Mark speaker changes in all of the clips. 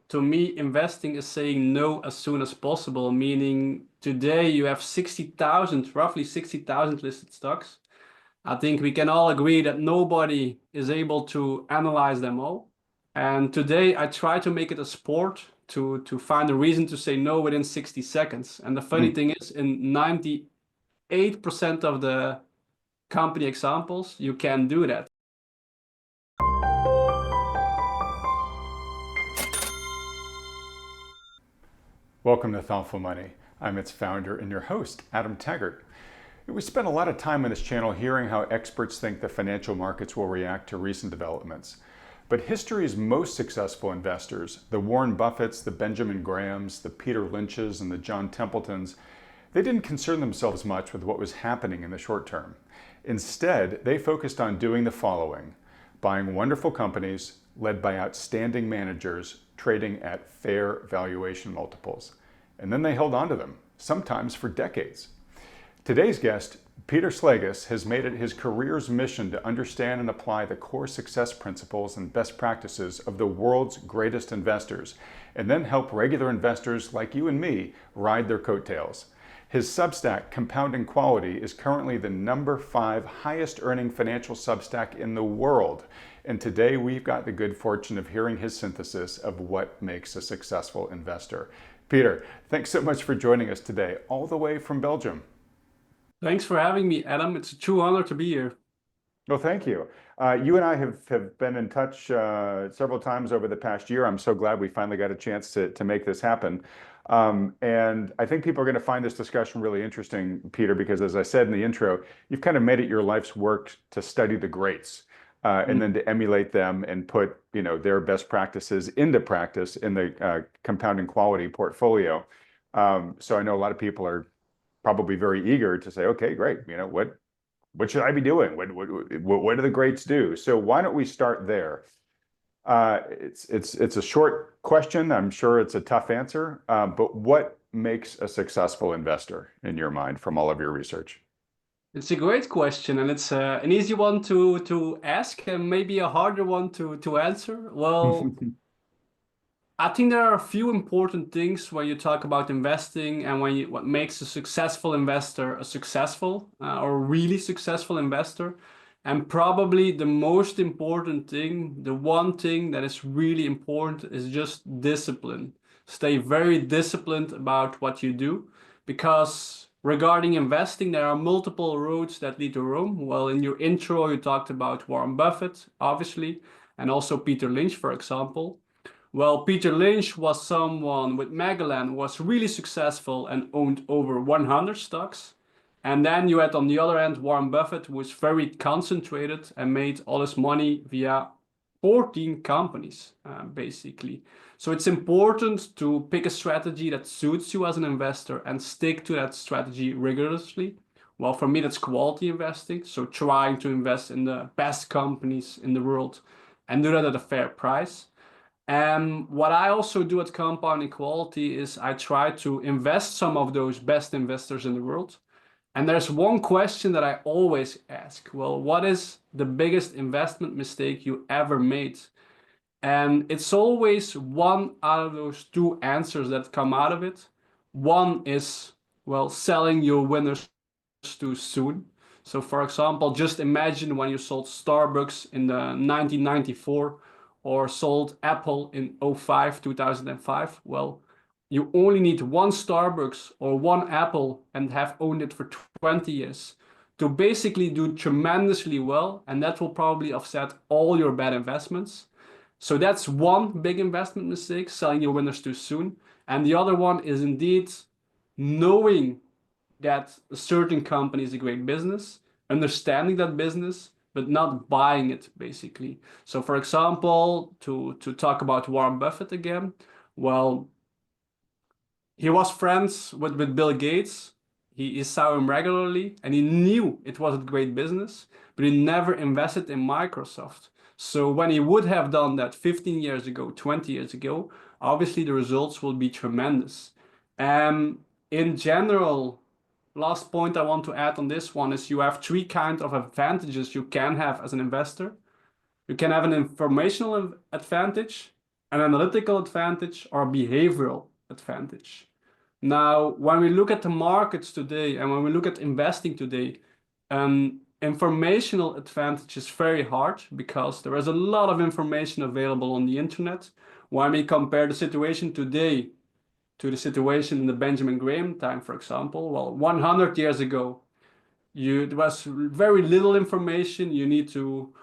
Speaker 1: to me, investing is saying no as soon as possible, meaning today you have 60,000, roughly 60,000 listed stocks. I think we can all agree that nobody is able to analyze them all. And today I try to make it a sport to find a reason to say no within 60 seconds. And the funny thing is, in 98% of the company examples, you can do that.
Speaker 2: Welcome to Thoughtful Money. I'm its founder and your host, Adam Taggart. We spent a lot of time on this channel hearing how experts think the financial markets will react to recent developments. But history's most successful investors, the Warren Buffetts, the Benjamin Grahams, the Peter Lynches, and the John Templetons, they didn't concern themselves much with what was happening in the short term. Instead, they focused on doing the following: buying wonderful companies led by outstanding managers trading at fair valuation multiples. And then they held on to them, sometimes for decades. Today's guest, Pieter Slegers, has made it his career's mission to understand and apply the core success principles and best practices of the world's greatest investors, and then help regular investors like you and me ride their coattails. His Substack, Compounding Quality, is currently the #5 highest earning financial Substack in the world. And today we've got the good fortune of hearing his synthesis of what makes a successful investor. Peter, thanks so much for joining us today, all the way from Belgium.
Speaker 1: Thanks for having me, Adam. It's a true honor to be here.
Speaker 2: Well, thank you. You and I have been in touch several times over the past year. I'm so glad we finally got a chance to make this happen. And I think people are going to find this discussion really interesting, Peter, because as I said in the intro, you've kind of made it your life's work to study the greats. And then to emulate them and put, their best practices into practice in the compounding quality portfolio. So I know a lot of people are probably very eager to say, okay, great. What should I be doing? What do the greats do? So why don't we start there? It's a short question. I'm sure it's a tough answer. But what makes a successful investor in your mind from all of your research?
Speaker 1: It's a great question, and it's an easy one to ask and maybe a harder one to answer. Well, I think there are a few important things when you talk about investing and what makes a successful investor a successful or really successful investor. And probably the most important thing, the one thing that is really important, is just discipline. Stay very disciplined about what you do, because regarding investing, there are multiple roads that lead to Rome. Well, in your intro, you talked about Warren Buffett, obviously, and also Peter Lynch, for example. Well, Peter Lynch was someone with Magellan, was really successful and owned over 100 stocks. And then you had on the other end Warren Buffett, who was very concentrated and made all his money via 14 companies, basically. So it's important to pick a strategy that suits you as an investor and stick to that strategy rigorously. Well, for me, that's quality investing. So trying to invest in the best companies in the world and do that at a fair price. And what I also do at Compounding Quality is I try to invest some of those best investors in the world. And there's one question that I always ask. Well, what is the biggest investment mistake you ever made? And it's always one out of those two answers that come out of it. One is, well, selling your winners too soon. So for example, just imagine when you sold Starbucks in the 1994 or sold Apple in 2005. Well, you only need one Starbucks or one Apple and have owned it for 20 years to basically do tremendously well, and that will probably offset all your bad investments. So that's one big investment mistake, selling your winners too soon. And the other one is indeed knowing that a certain company is a great business, understanding that business, but not buying it, basically. So for example, to talk about Warren Buffett again, well, he was friends with Bill Gates. He saw him regularly and he knew it was a great business, but he never invested in Microsoft. So when he would have done that 15 years ago, 20 years ago, obviously the results will be tremendous. And in general, last point I want to add on this one is you have three kinds of advantages you can have as an investor. You can have an informational advantage, an analytical advantage or a behavioral advantage. Now, when we look at the markets today and when we look at investing today, informational advantage is very hard because there is a lot of information available on the internet. When we compare the situation today to the situation in the Benjamin Graham time, for example, well, 100 years ago, there was very little information. You need to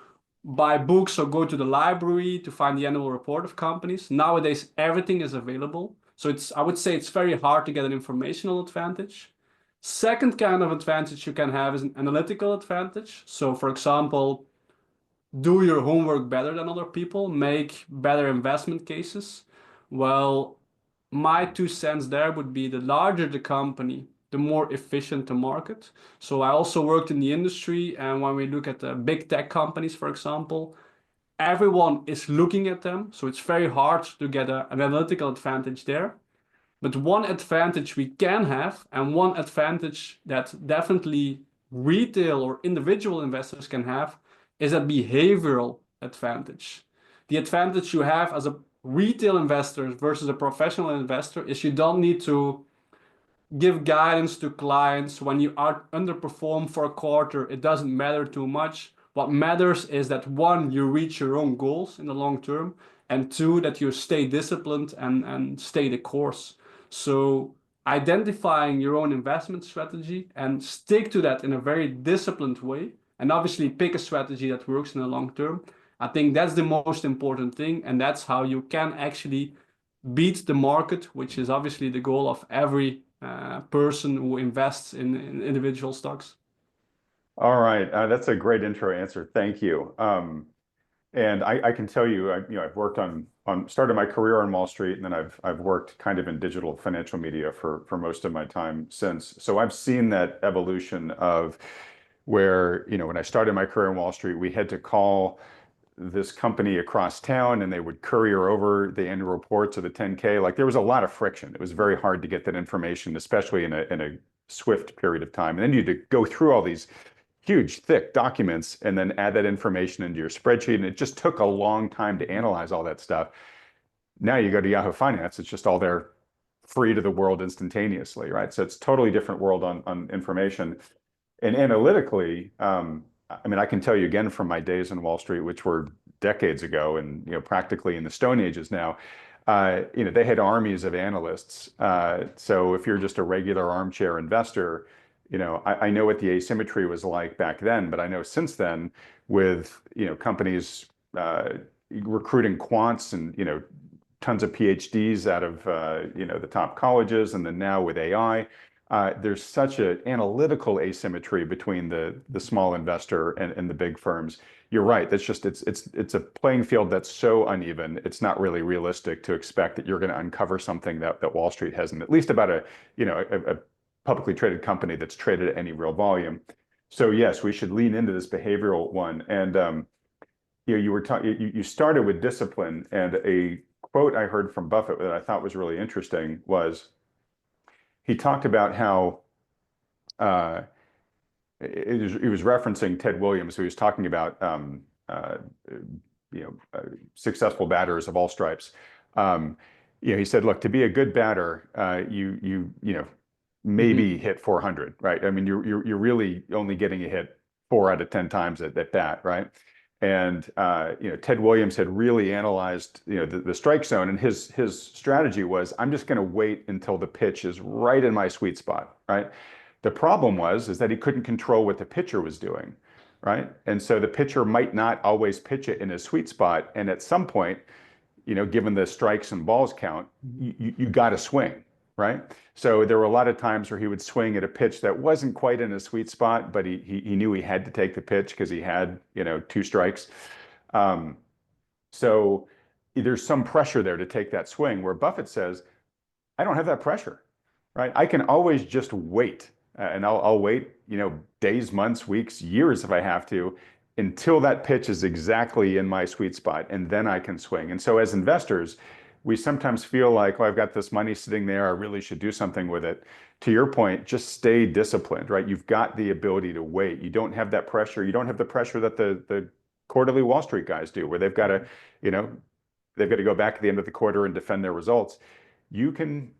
Speaker 1: buy books or go to the library to find the annual report of companies. Nowadays, everything is available. So I would say it's very hard to get an informational advantage. Second kind of advantage you can have is an analytical advantage. So for example, do your homework better than other people, make better investment cases. Well, my 2 cents there would be the larger the company, the more efficient the market. So I also worked in the industry, and when we look at the big tech companies, for example, everyone is looking at them. So it's very hard to get an analytical advantage there. But one advantage we can have, and one advantage that definitely retail or individual investors can have, is a behavioral advantage. The advantage you have as a retail investor versus a professional investor is you don't need to give guidance to clients when you are underperform for a quarter. It doesn't matter too much. What matters is that one, you reach your own goals in the long term, and two, that you stay disciplined and stay the course. So identifying your own investment strategy and stick to that in a very disciplined way, and obviously pick a strategy that works in the long term. I think that's the most important thing, and that's how you can actually beat the market, which is obviously the goal of every person who invests in individual stocks.
Speaker 2: All right, that's a great intro answer. Thank you. And I can tell you, I've worked started my career on Wall Street, and then I've worked kind of in digital financial media for most of my time since. So I've seen that evolution of where, when I started my career on Wall Street, we had to call this company across town and they would courier over the annual reports of the 10K. Like there was a lot of friction. It was very hard to get that information, especially in a swift period of time. And then you had to go through all these huge, thick documents and then add that information into your spreadsheet. And it just took a long time to analyze all that stuff. Now you go to Yahoo Finance, it's just all there free to the world instantaneously, right? So it's a totally different world on information. And analytically, I can tell you again from my days on Wall Street, which were decades ago and practically in the Stone Ages now, they had armies of analysts. So if you're just a regular armchair investor, I know what the asymmetry was like back then, but I know since then with companies recruiting quants and tons of PhDs out of the top colleges, and then now with AI. There's such an analytical asymmetry between the small investor and the big firms. You're right. That's just it's a playing field that's so uneven. It's not really realistic to expect that you're going to uncover something that Wall Street hasn't, at least about a publicly traded company that's traded at any real volume. So yes, we should lean into this behavioral one. And you started with discipline, and a quote I heard from Buffett that I thought was really interesting was, he talked about how he was referencing Ted Williams, who was talking about successful batters of all stripes. He said, "Look, to be a good batter, you maybe hit 400, right? I mean, you're really only getting a hit 4 out of 10 times at bat, right?" And Ted Williams had really analyzed the strike zone, and his strategy was, I'm just going to wait until the pitch is right in my sweet spot, right? The problem is that he couldn't control what the pitcher was doing, right? And so the pitcher might not always pitch it in his sweet spot, and at some point, given the strikes and balls count, you got to swing, right? So there were a lot of times where he would swing at a pitch that wasn't quite in a sweet spot, but he knew he had to take the pitch because he had 2 strikes. So there's some pressure there to take that swing, where Buffett says, I don't have that pressure, right? I can always just wait, and I'll wait days, months, weeks, years if I have to, until that pitch is exactly in my sweet spot, and then I can swing. And so as investors, we sometimes feel like, oh, I've got this money sitting there, I really should do something with it. To your point, just stay disciplined, right? You've got the ability to wait. You don't have that pressure. You don't have the pressure that the quarterly Wall Street guys do, where they've got to, they've got to go back at the end of the quarter and defend their results. You can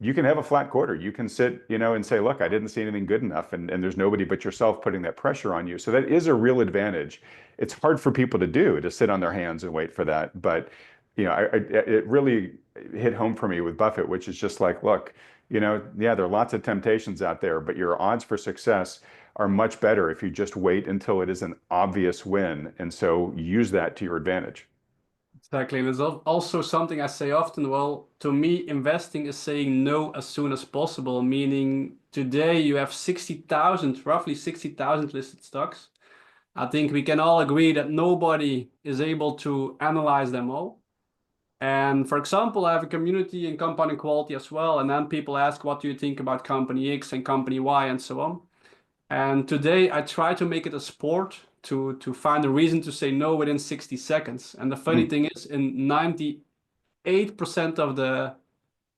Speaker 2: have a flat quarter. You can sit, and say, look, I didn't see anything good enough, and there's nobody but yourself putting that pressure on you. So that is a real advantage. It's hard for people to do, to sit on their hands and wait for that. But it really hit home for me with Buffett, which is just like, look, yeah, there are lots of temptations out there, but your odds for success are much better if you just wait until it is an obvious win. And so use that to your advantage.
Speaker 1: Exactly. And it's also something I say often. Well, to me, investing is saying no as soon as possible, meaning today you have 60,000, roughly 60,000 listed stocks. I think we can all agree that nobody is able to analyze them all. And for example, I have a community in compounding quality as well. And then people ask, what do you think about company X and company Y and so on? And today I try to make it a sport to find a reason to say no within 60 seconds. And the funny thing is, in 98% of the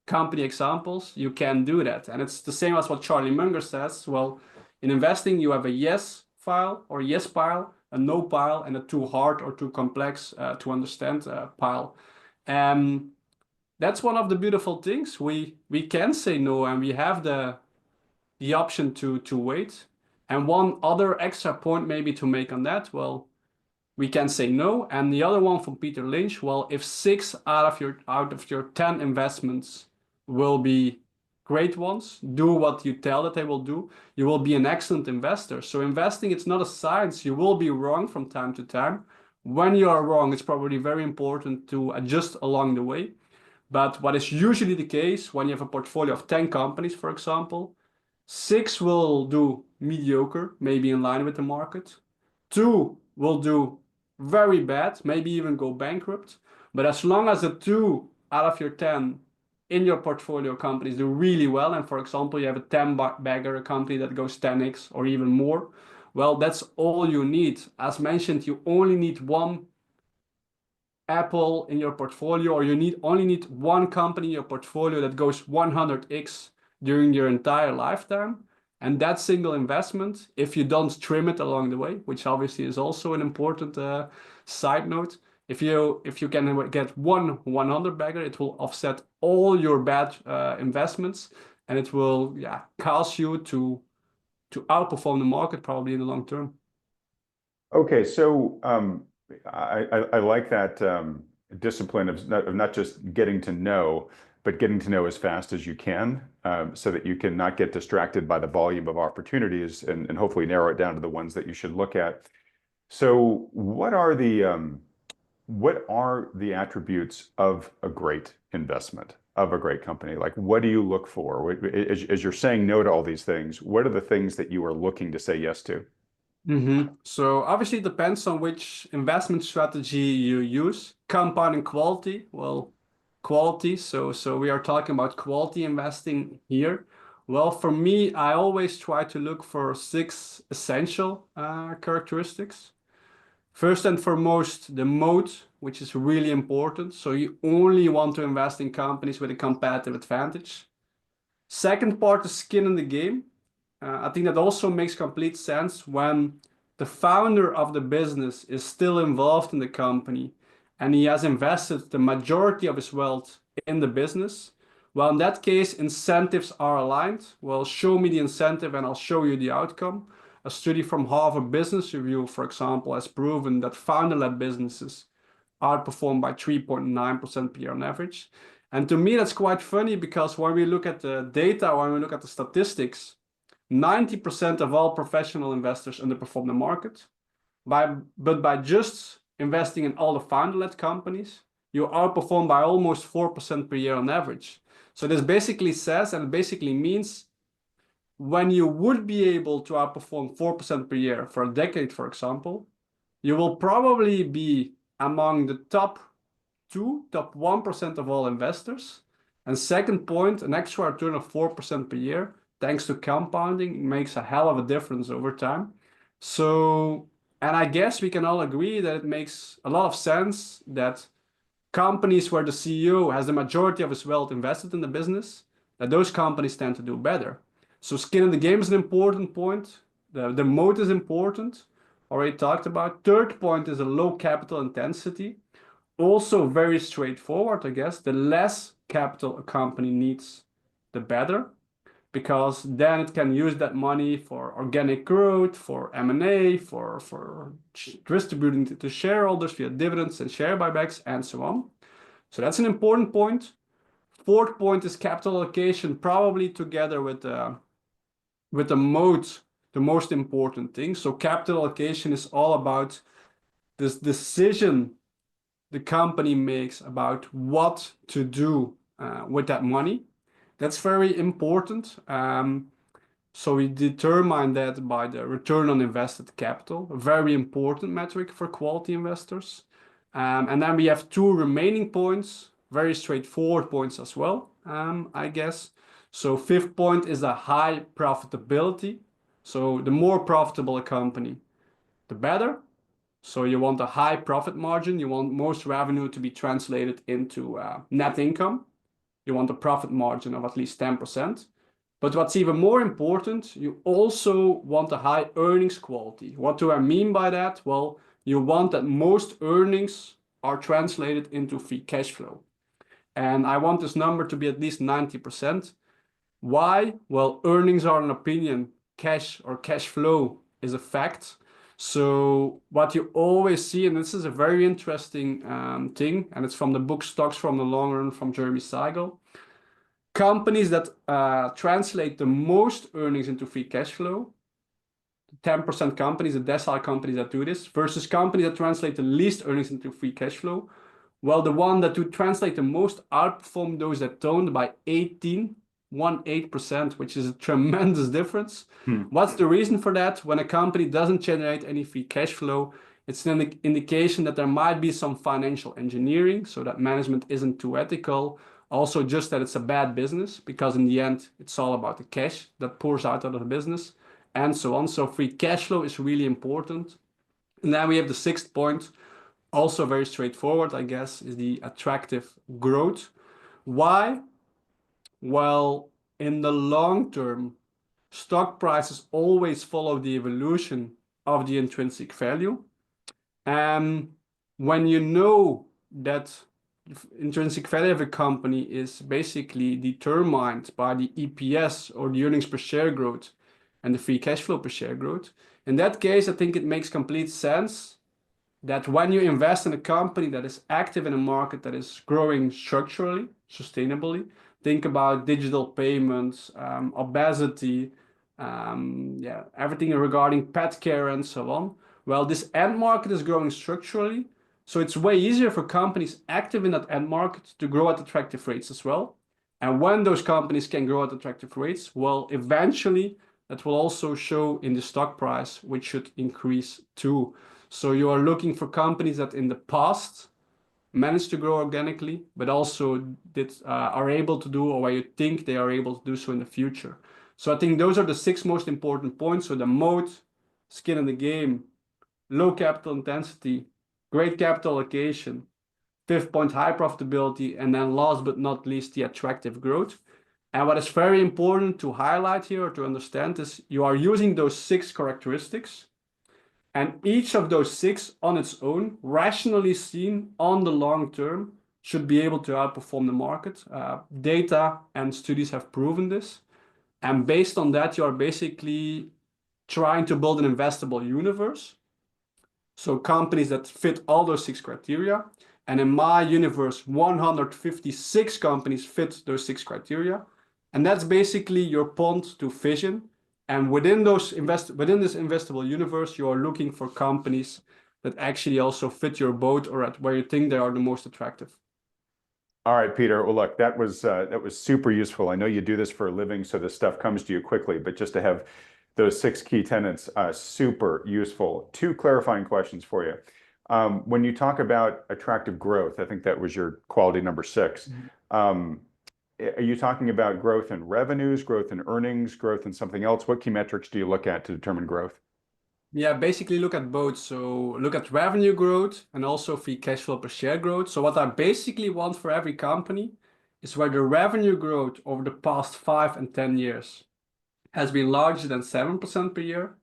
Speaker 1: company examples, you can do that. And it's the same as what Charlie Munger says. Well, in investing, you have a yes file or yes pile, a no pile, and a too hard or too complex to understand pile. And that's one of the beautiful things. We can say no, and we have the option to wait. And one other extra point maybe to make on that, well, we can say no. And the other one from Peter Lynch, well, if 6 out of your 10 investments will be great ones, do what you tell that they will do, you will be an excellent investor. So investing, it's not a science. You will be wrong from time to time. When you are wrong, it's probably very important to adjust along the way. But what is usually the case when you have a portfolio of 10 companies, for example, 6 will do mediocre, maybe in line with the market. 2 will do very bad, maybe even go bankrupt. But as long as the 2 out of your 10 in your portfolio companies do really well, and for example, you have a 10-bagger company that goes 10x or even more, well, that's all you need. As mentioned, you only need one Apple in your portfolio, or you only need one company in your portfolio that goes 100x during your entire lifetime. And that single investment, if you don't trim it along the way, which obviously is also an important side note, if you can get one 100 bagger, it will offset all your bad investments, and it will cause you to outperform the market probably in the long term.
Speaker 2: Okay, so I like that discipline of not just getting to know, but getting to know as fast as you can, so that you can not get distracted by the volume of opportunities and hopefully narrow it down to the ones that you should look at. So what are the attributes of a great investment, of a great company? Like, what do you look for? As you're saying no to all these things, what are the things that you are looking to say yes to?
Speaker 1: So obviously it depends on which investment strategy you use. Compounding quality, well, quality. So we are talking about quality investing here. Well, for me, I always try to look for 6 essential characteristics. First and foremost, the moat, which is really important. So you only want to invest in companies with a competitive advantage. Second part is skin in the game. I think that also makes complete sense when the founder of the business is still involved in the company and he has invested the majority of his wealth in the business. Well, in that case, incentives are aligned. Well, show me the incentive and I'll show you the outcome. A study from Harvard Business Review, for example, has proven that founder-led businesses outperform by 3.9% per year on average. And to me, that's quite funny because when we look at the data, when we look at the statistics, 90% of all professional investors underperform the market. But by just investing in all the founder-led companies, you outperform by almost 4% per year on average. So this basically says, and it basically means, when you would be able to outperform 4% per year for a decade, for example, you will probably be among the top 1% of all investors. And second point, an extra return of 4% per year, thanks to compounding, makes a hell of a difference over time. So, and I guess we can all agree that it makes a lot of sense that companies where the CEO has the majority of his wealth invested in the business, that those companies tend to do better. So skin in the game is an important point. The moat is important, already talked about. Third point is a low capital intensity. Also very straightforward, I guess. The less capital a company needs, the better, because then it can use that money for organic growth, for M&A, for distributing to shareholders via dividends and share buybacks and so on. So that's an important point. Fourth point is capital allocation, probably together with the moat, the most important thing. So capital allocation is all about this decision the company makes about what to do with that money. That's very important. So we determine that by the return on invested capital, a very important metric for quality investors. And then we have two remaining points, very straightforward points as well, I guess. So fifth point is a high profitability. So the more profitable a company, the better. So you want a high profit margin. You want most revenue to be translated into net income. You want a profit margin of at least 10%. But what's even more important, you also want a high earnings quality. What do I mean by that? Well, you want that most earnings are translated into free cash flow. And I want this number to be at least 90%. Why? Well, earnings are an opinion. Cash or cash flow is a fact. So what you always see, and this is a very interesting thing, and it's from the book Stocks from the Long Run from Jeremy Siegel. Companies that translate the most earnings into free cash flow, 10% companies, the decile companies that do this, versus companies that translate the least earnings into free cash flow. Well, the one that do translate the most outperform those that don't by 18%, which is a tremendous difference. What's the reason for that? When a company doesn't generate any free cash flow, it's an indication that there might be some financial engineering, so that management isn't too ethical. Also, just that it's a bad business, because in the end, it's all about the cash that pours out of the business and so on. So free cash flow is really important. And then we have the sixth point, also very straightforward, I guess, is the attractive growth. Why? Well, in the long term, stock prices always follow the evolution of the intrinsic value. And when you know that intrinsic value of a company is basically determined by the EPS or the earnings per share growth and the free cash flow per share growth, in that case, I think it makes complete sense that when you invest in a company that is active in a market that is growing structurally, sustainably, think about digital payments, obesity, everything regarding pet care and so on. Well, this end market is growing structurally, so it's way easier for companies active in that end market to grow at attractive rates as well. And when those companies can grow at attractive rates, well, eventually that will also show in the stock price, which should increase too. So you are looking for companies that in the past managed to grow organically, but also are able to do, or where you think they are able to do so in the future. So I think those are the six most important points. So the moat, skin in the game, low capital intensity, great capital allocation, fifth point, high profitability, and then last but not least, the attractive growth. And what is very important to highlight here or to understand is you are using those six characteristics, and each of those six on its own, rationally seen on the long term, should be able to outperform the market. Data and studies have proven this. And based on that, you are basically trying to build an investable universe. So companies that fit all those six criteria. And in my universe, 156 companies fit those six criteria. And that's basically your pond to fission. And within this investable universe, you are looking for companies that actually also fit your boat or at where you think they are the most attractive.
Speaker 2: All right, Peter. Well, look, that was super useful. I know you do this for a living, so this stuff comes to you quickly. But just to have those six key tenets, super useful. Two clarifying questions for you. When you talk about attractive growth, I think that was your quality number 6. Are you talking about growth in revenues, growth in earnings, growth in something else? What key metrics do you look at to determine growth?
Speaker 1: Yeah, basically look at both. So look at revenue growth and also free cash flow per share growth. So what I basically want for every company is where the revenue growth over the past 5 and 10 years has been larger than 7% per year,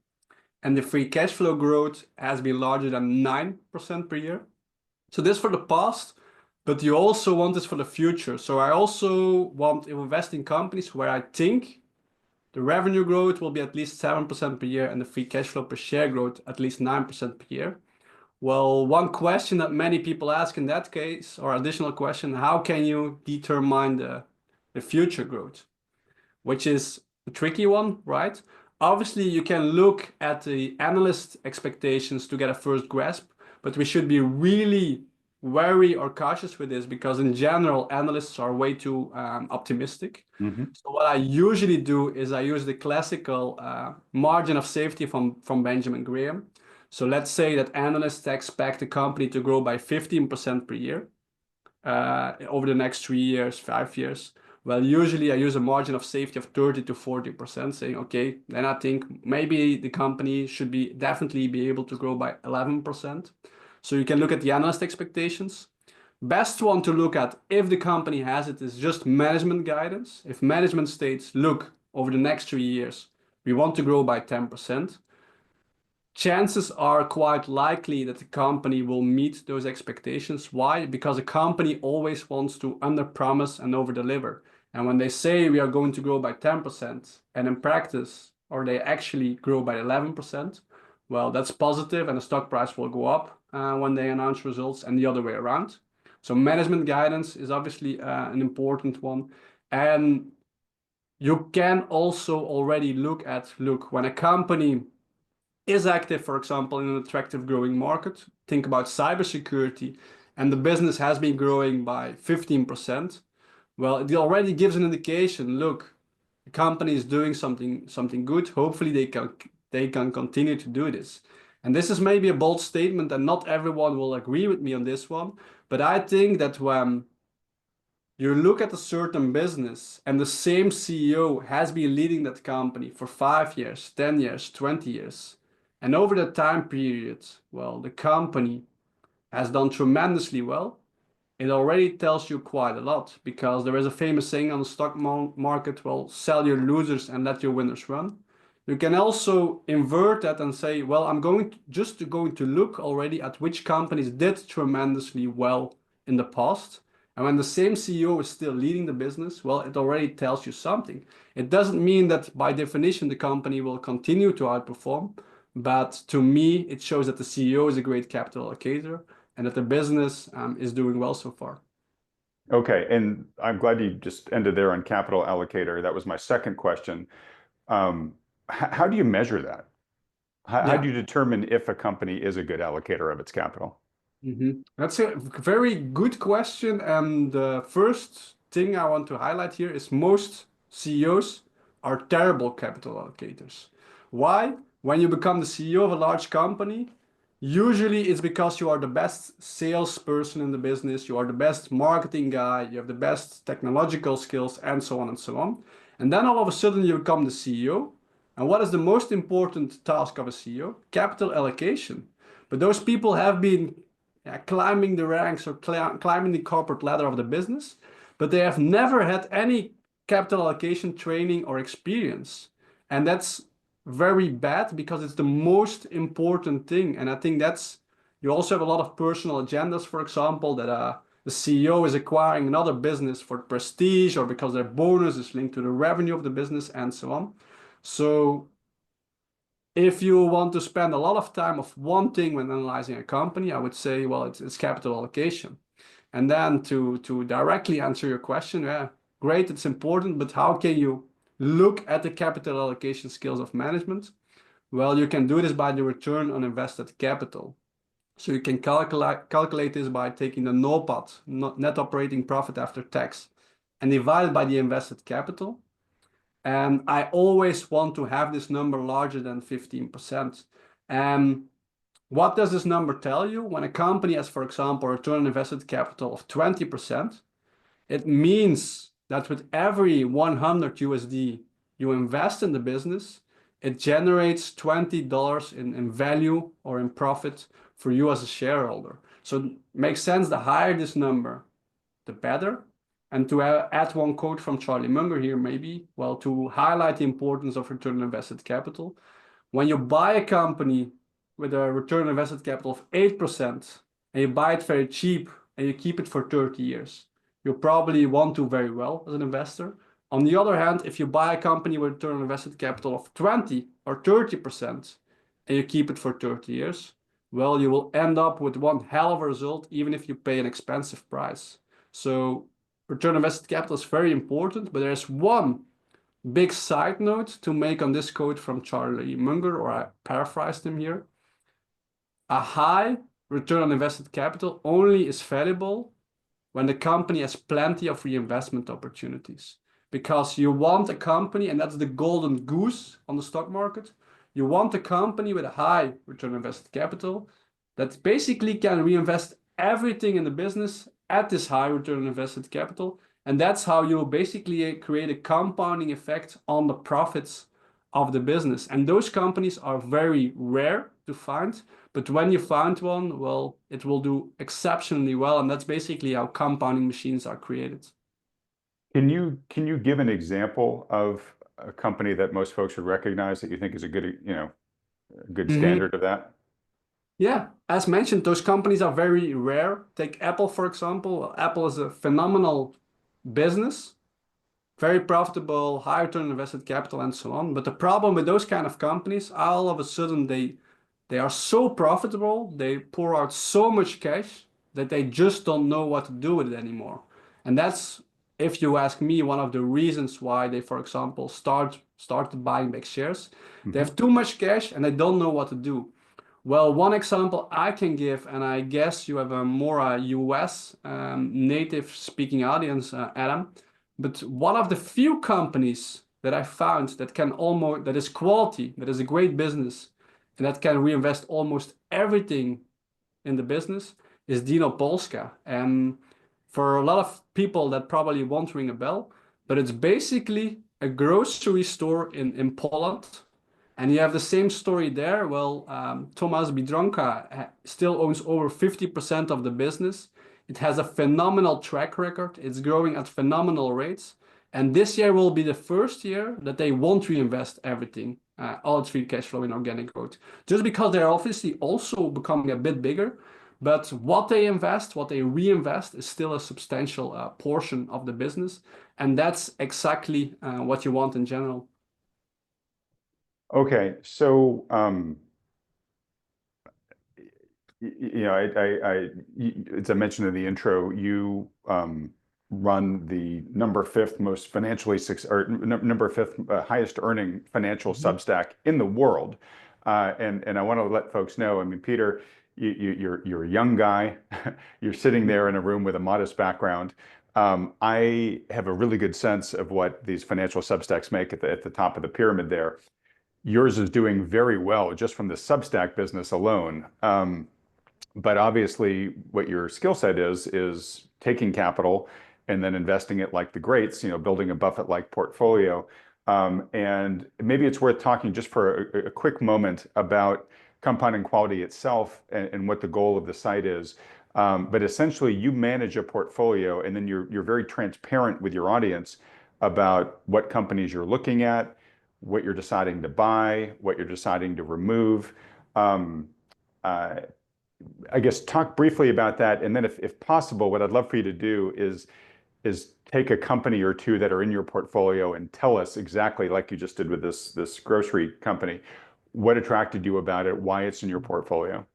Speaker 1: and the free cash flow growth has been larger than 9% per year. So this for the past, but you also want this for the future. So I also want to invest in companies where I think the revenue growth will be at least 7% per year and the free cash flow per share growth at least 9% per year. Well, one question that many people ask in that case, or additional question, how can you determine the future growth? Which is a tricky one, right? Obviously, you can look at the analyst expectations to get a first grasp, but we should be really wary or cautious with this because in general, analysts are way too optimistic. So what I usually do is I use the classical margin of safety from Benjamin Graham. So let's say that analysts expect the company to grow by 15% per year over the next 3 years, 5 years. Well, usually I use a margin of safety of 30 to 40%, saying, okay, then I think maybe the company should definitely be able to grow by 11%. So you can look at the analyst expectations. Best one to look at if the company has it is just management guidance. If management states, look, over the next 3 years, we want to grow by 10%, chances are quite likely that the company will meet those expectations. Why? Because a company always wants to underpromise and overdeliver. And when they say we are going to grow by 10% and in practice, or they actually grow by 11%, well, that's positive and the stock price will go up when they announce results and the other way around. So management guidance is obviously an important one. And you can also already look, when a company is active, for example, in an attractive growing market, think about cybersecurity, and the business has been growing by 15%, well, it already gives an indication, look, the company is doing something good. Hopefully they can continue to do this. And this is maybe a bold statement and not everyone will agree with me on this one, but I think that when you look at a certain business and the same CEO has been leading that company for 5 years, 10 years, 20 years, and over that time period, well, the company has done tremendously well. It already tells you quite a lot because there is a famous saying on the stock market, well, sell your losers and let your winners run. You can also invert that and say, well, I'm going to look already at which companies did tremendously well in the past. And when the same CEO is still leading the business, well, it already tells you something. It doesn't mean that by definition the company will continue to outperform, but to me, it shows that the CEO is a great capital allocator and that the business is doing well so far.
Speaker 2: Okay, and I'm glad you just ended there on capital allocator. That was my second question. How do you measure that? How do you determine if a company is a good allocator of its capital?
Speaker 1: That's a very good question. And the first thing I want to highlight here is most CEOs are terrible capital allocators. Why? When you become the CEO of a large company, usually it's because you are the best salesperson in the business, you are the best marketing guy, you have the best technological skills, and so on and so on. And then all of a sudden you become the CEO. And what is the most important task of a CEO? Capital allocation. But those people have been climbing the ranks or climbing the corporate ladder of the business, but they have never had any capital allocation training or experience. And that's very bad because it's the most important thing. And I think you also have a lot of personal agendas, for example, that the CEO is acquiring another business for prestige or because their bonus is linked to the revenue of the business and so on. So if you want to spend a lot of time of one thing when analyzing a company, I would say, well, it's capital allocation. And then to directly answer your question, yeah, great, it's important, but how can you look at the capital allocation skills of management? Well, you can do this by the return on invested capital. So you can calculate this by taking the NOPAT, net operating profit after tax, and divide it by the invested capital. And I always want to have this number larger than 15%. And what does this number tell you? When a company has, for example, a return on invested capital of 20%, it means that with every 100 USD you invest in the business, it generates $20 in value or in profit for you as a shareholder. So it makes sense, the higher this number, the better. And to add one quote from Charlie Munger here, maybe, well, to highlight the importance of return on invested capital. When you buy a company with a return on invested capital of 8%, and you buy it very cheap and you keep it for 30 years, you probably won't do very well as an investor. On the other hand, if you buy a company with a return on invested capital of 20 or 30% and you keep it for 30 years, well, you will end up with one hell of a result, even if you pay an expensive price. So return on invested capital is very important, but there's one big side note to make on this quote from Charlie Munger, or I paraphrased him here. A high return on invested capital only is valuable when the company has plenty of reinvestment opportunities. Because you want a company, and that's the golden goose on the stock market, you want a company with a high return on invested capital that basically can reinvest everything in the business at this high return on invested capital. And that's how you basically create a compounding effect on the profits of the business. And those companies are very rare to find. But when you find one, well, it will do exceptionally well. And that's basically how compounding machines are created.
Speaker 2: Can you give an example of a company that most folks would recognize that you think is a good, good standard of that?
Speaker 1: Yeah, as mentioned, those companies are very rare. Take Apple, for example. Apple is a phenomenal business, very profitable, high return on invested capital, and so on. But the problem with those kind of companies, all of a sudden they are so profitable, they pour out so much cash that they just don't know what to do with it anymore. And that's, if you ask me, one of the reasons why they, for example, started buying back shares. They have too much cash and they don't know what to do. Well, one example I can give, and I guess you have a more US native speaking audience, Adam, but one of the few companies that I found that is quality, that is a great business, and that can reinvest almost everything in the business is Dino Polska. And for a lot of people that probably won't ring a bell, but it's basically a grocery store in Poland. And you have the same story there. Well, Tomasz Biedronka still owns over 50% of the business. It has a phenomenal track record. It's growing at phenomenal rates. And this year will be the first year that they won't reinvest everything, all its free cash flow in organic growth. Just because they're obviously also becoming a bit bigger. But what they invest, what they reinvest is still a substantial portion of the business. And that's exactly what you want in general.
Speaker 2: Okay, so as I mentioned in the intro, you run the number fifth highest earning financial Substack in the world, and I want to let folks know. I mean, Peter, you're a young guy. You're sitting there in a room with a modest background. I have a really good sense of what these financial Substacks make at the top of the pyramid there. Yours is doing very well just from the Substack business alone. But obviously, what your skill set is taking capital and then investing it like the greats, building a Buffett-like portfolio. And maybe it's worth talking just for a quick moment about compounding quality itself and what the goal of the site is. But essentially, you manage a portfolio, and then you're very transparent with your audience about what companies you're looking at, what you're deciding to buy, what you're deciding to remove. I guess talk briefly about that, and then if possible, what I'd love for you to do is take a company or two that are in your portfolio and tell us exactly, like you just did with this grocery company, what attracted you about it, why it's in your portfolio.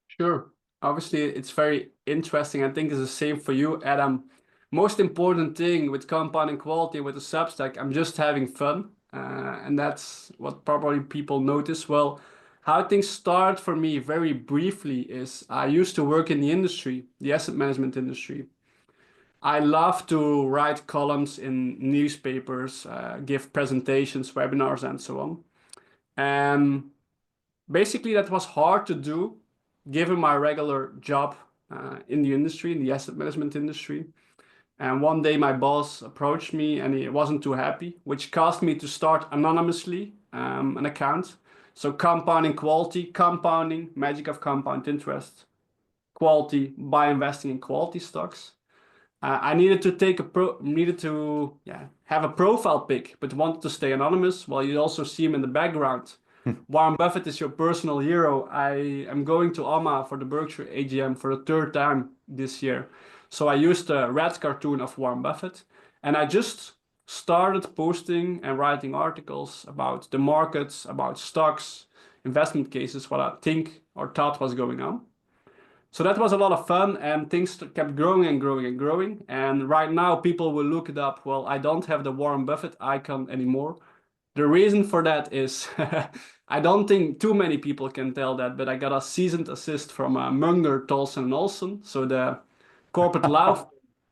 Speaker 1: Sure. Obviously, it's very interesting. I think it's the same for you, Adam. Most important thing with compounding quality with the Substack, I'm just having fun. And that's what probably people notice. Well, how things start for me very briefly is I used to work in the industry, the asset management industry. I love to write columns in newspapers, give presentations, webinars, and so on. And basically, that was hard to do given my regular job in the industry, in the asset management industry. And one day my boss approached me and he wasn't too happy, which caused me to start anonymously an account. So compounding quality, compounding, magic of compound interest, quality by investing in quality stocks. I needed to have a profile pic, but wanted to stay anonymous. Well, you also see him in the background. Warren Buffett is your personal hero. I am going to Omaha for the Berkshire AGM for the third time this year. So I used a red cartoon of Warren Buffett, and I just started posting and writing articles about the markets, about stocks, investment cases, what I think or thought was going on. So that was a lot of fun, and things kept growing and growing and growing. And right now, people will look it up. Well, I don't have the Warren Buffett icon anymore. The reason for that is I don't think too many people can tell that, but I got a seasoned assist from Munger, Tolson, and Olson. So the corporate law firm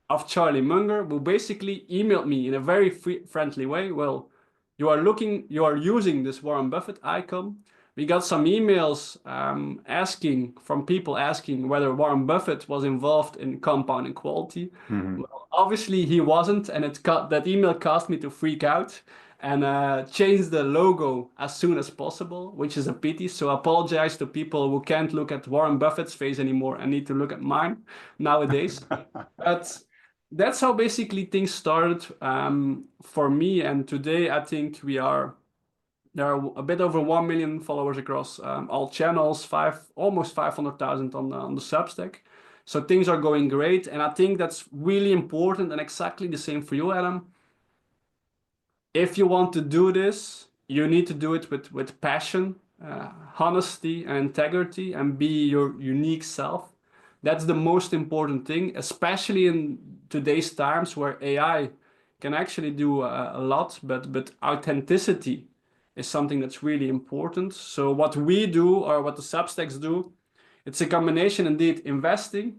Speaker 1: of Charlie Munger, who basically emailed me in a very friendly way. Well, you are using this Warren Buffett icon. We got some emails from people asking whether Warren Buffett was involved in compounding quality. Well, obviously he wasn't, and that email caused me to freak out and change the logo as soon as possible, which is a pity. So I apologize to people who can't look at Warren Buffett's face anymore and need to look at mine nowadays. But that's how basically things started for me. And today I think there are a bit over 1 million followers across all channels, almost 500,000 on the Substack. So things are going great. And I think that's really important, and exactly the same for you, Adam. If you want to do this, you need to do it with passion, honesty, and integrity, and be your unique self. That's the most important thing, especially in today's times where AI can actually do a lot, but authenticity is something that's really important. So what we do, or what the Substacks do, it's a combination indeed, investing.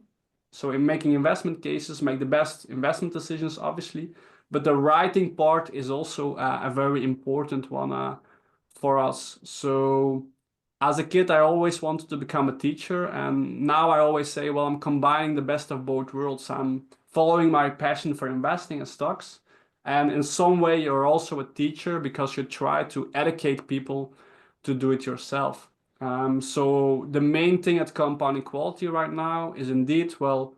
Speaker 1: So in making investment cases, make the best investment decisions, obviously. But the writing part is also a very important one for us. So as a kid, I always wanted to become a teacher. And now I always say, well, I'm combining the best of both worlds. I'm following my passion for investing in stocks. And in some way, you're also a teacher because you try to educate people to do it yourself. So the main thing at Compounding Quality right now is indeed, well,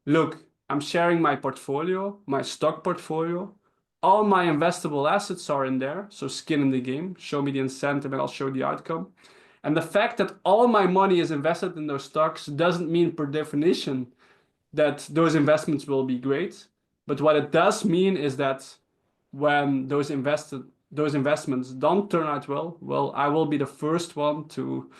Speaker 1: look, I'm sharing my portfolio, my stock portfolio. All my investable assets are in there. So skin in the game. Show me the incentive and I'll show the outcome. And the fact that all my money is invested in those stocks doesn't mean per definition that those investments will be great. But what it does mean is that when those investments don't turn out well, I will be the first one to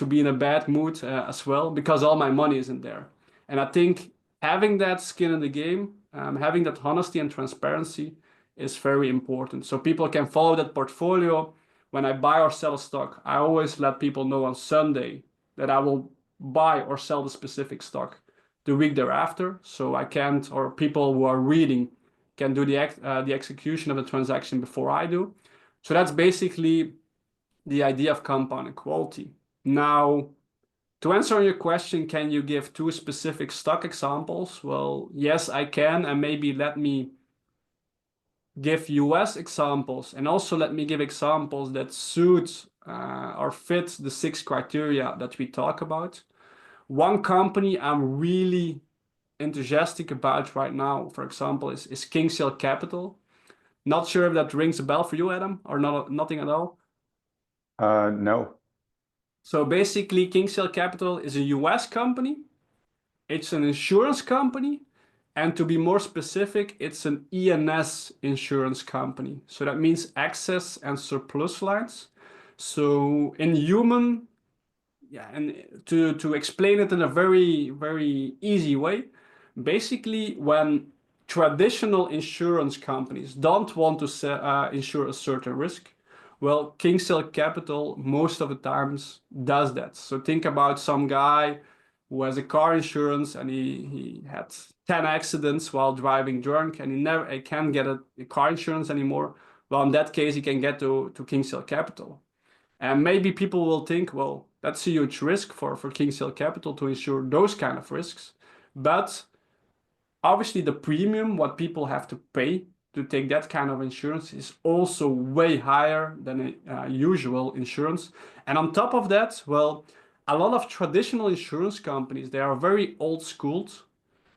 Speaker 1: be in a bad mood as well, because all my money isn't there. And I think having that skin in the game, having that honesty and transparency is very important. So people can follow that portfolio. When I buy or sell a stock, I always let people know on Sunday that I will buy or sell the specific stock the week thereafter. So I can't, or people who are reading can do the execution of the transaction before I do. So that's basically the idea of compounding quality. Now, to answer your question, can you give 2 specific stock examples? Well, yes, I can, and maybe let me give US examples, and also let me give examples that suit or fit the 6 criteria that we talk about. One company I'm really enthusiastic about right now, for example, is Kinsale Capital. Not sure if that rings a bell for you, Adam, or nothing at all.
Speaker 2: No.
Speaker 1: So basically, Kinsale Capital is a US company. It's an insurance company. And to be more specific, it's an E&S insurance company. So that means excess and surplus lines. So in human, and to explain it in a very, very easy way, basically when traditional insurance companies don't want to insure a certain risk, well, Kinsale Capital most of the times does that. So think about some guy who has a car insurance and he had 10 accidents while driving drunk, and he can't get a car insurance anymore. Well, in that case, he can get to Kinsale Capital. And maybe people will think, well, that's a huge risk for Kinsale Capital to insure those kind of risks. But obviously the premium, what people have to pay to take that kind of insurance, is also way higher than a usual insurance. And on top of that, well, a lot of traditional insurance companies, they are very old schooled.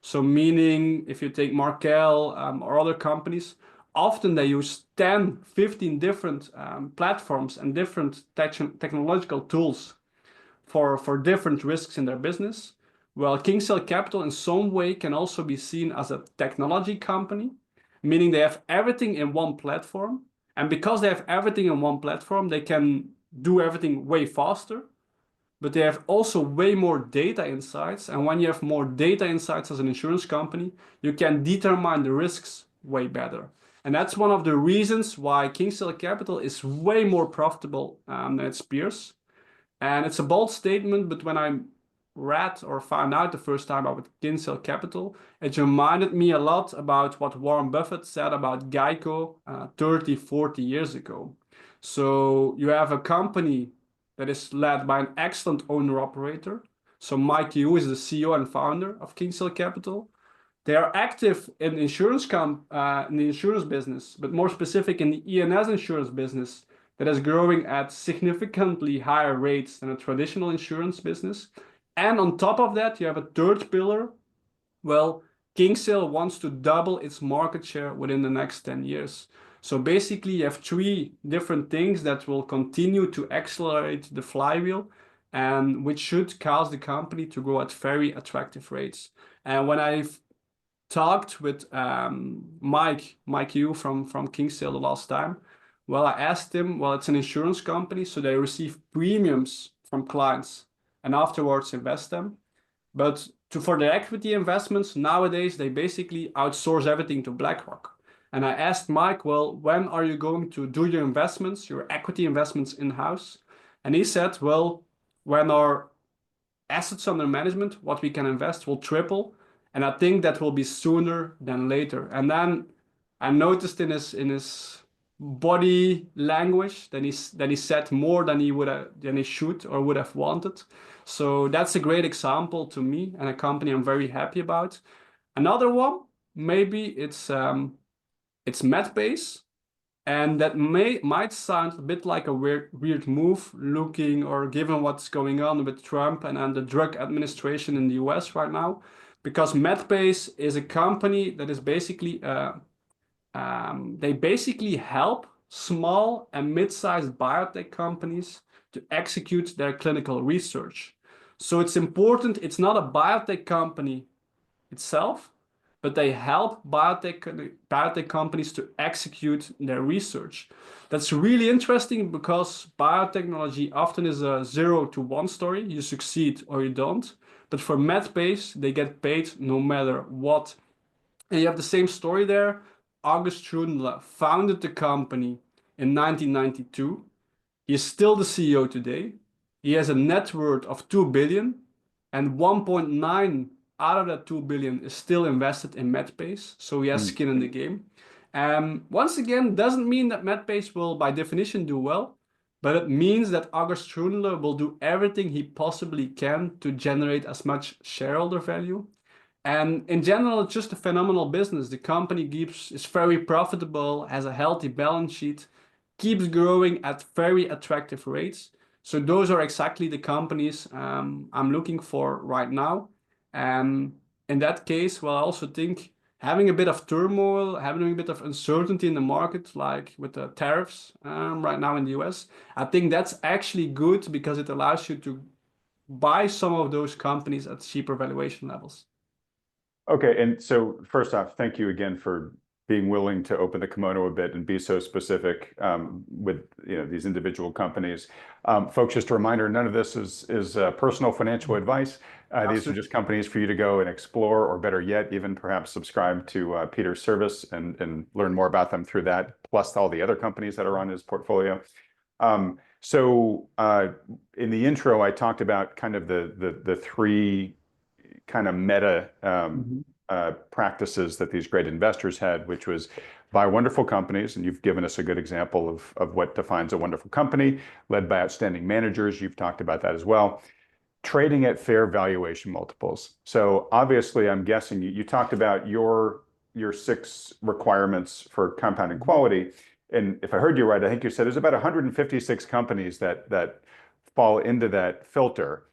Speaker 1: So meaning if you take Markel or other companies, often they use 10, 15 different platforms and different technological tools for different risks in their business. Well, Kinsale Capital in some way can also be seen as a technology company, meaning they have everything in one platform. And because they have everything in one platform, they can do everything way faster, but they have also way more data insights. And when you have more data insights as an insurance company, you can determine the risks way better. And that's one of the reasons why Kinsale Capital is way more profitable than its peers. And it's a bold statement, but when I read or found out the first time about Kinsale Capital, it reminded me a lot about what Warren Buffett said about Geico 30, 40 years ago. So you have a company that is led by an excellent owner-operator. So Mike Yu is the CEO and founder of Kinsale Capital. They are active in in the insurance business, but more specific in the E&S insurance business that is growing at significantly higher rates than a traditional insurance business. And on top of that, you have a third pillar. Well, Kinsale wants to double its market share within the next 10 years. So basically, you have three different things that will continue to accelerate the flywheel and which should cause the company to grow at very attractive rates. And when I've talked with Mike Yu from Kinsale the last time, well, I asked him, well, it's an insurance company, so they receive premiums from clients and afterwards invest them. But for their equity investments, nowadays, they basically outsource everything to BlackRock. And I asked Mike, well, when are you going to do your investments, your equity investments in-house? And he said, well, when our assets under management, what we can invest will triple. And I think that will be sooner than later. And then I noticed in his body language that he said more than he should or would have wanted. So that's a great example to me and a company I'm very happy about. Another one, maybe it's Medpace, and that might sound a bit like a weird move, looking or given what's going on with Trump and the drug administration in the US right now, because Medpace is a company that is basically they basically help small and mid-sized biotech companies to execute their clinical research. So it's important, it's not a biotech company itself, but they help biotech companies to execute their research. That's really interesting because biotechnology often is a 0 to 1 story. You succeed or you don't. But for Medpace, they get paid no matter what. And you have the same story there. August Schroedler founded the company in 1992. He is still the CEO today. He has a net worth of 2 billion, and 1.9 out of that 2 billion is still invested in Medpace. So he has skin in the game. Once again, doesn't mean that Medpace will by definition do well, but it means that August Schroedler will do everything he possibly can to generate as much shareholder value. And in general, it's just a phenomenal business. The company is very profitable, has a healthy balance sheet, keeps growing at very attractive rates. So those are exactly the companies I'm looking for right now. And in that case, well, I also think having a bit of turmoil, having a bit of uncertainty in the market, like with the tariffs right now in the US, I think that's actually good because it allows you to buy some of those companies at cheaper valuation levels.
Speaker 2: Okay, and so first off, thank you again for being willing to open the kimono a bit and be so specific with these individual companies. Folks, just a reminder, none of this is personal financial advice. These are just companies for you to go and explore, or better yet, even perhaps subscribe to Peter's service and learn more about them through that, plus all the other companies that are on his portfolio. So in the intro, I talked about kind of the three kind of meta practices that these great investors had, which was buy wonderful companies, and you've given us a good example of what defines a wonderful company, led by outstanding managers. You've talked about that as well. Trading at fair valuation multiples. So obviously, I'm guessing you talked about your 6 requirements for compounding quality, and if I heard you right, I think you said there's about 156 companies that fall into that filter.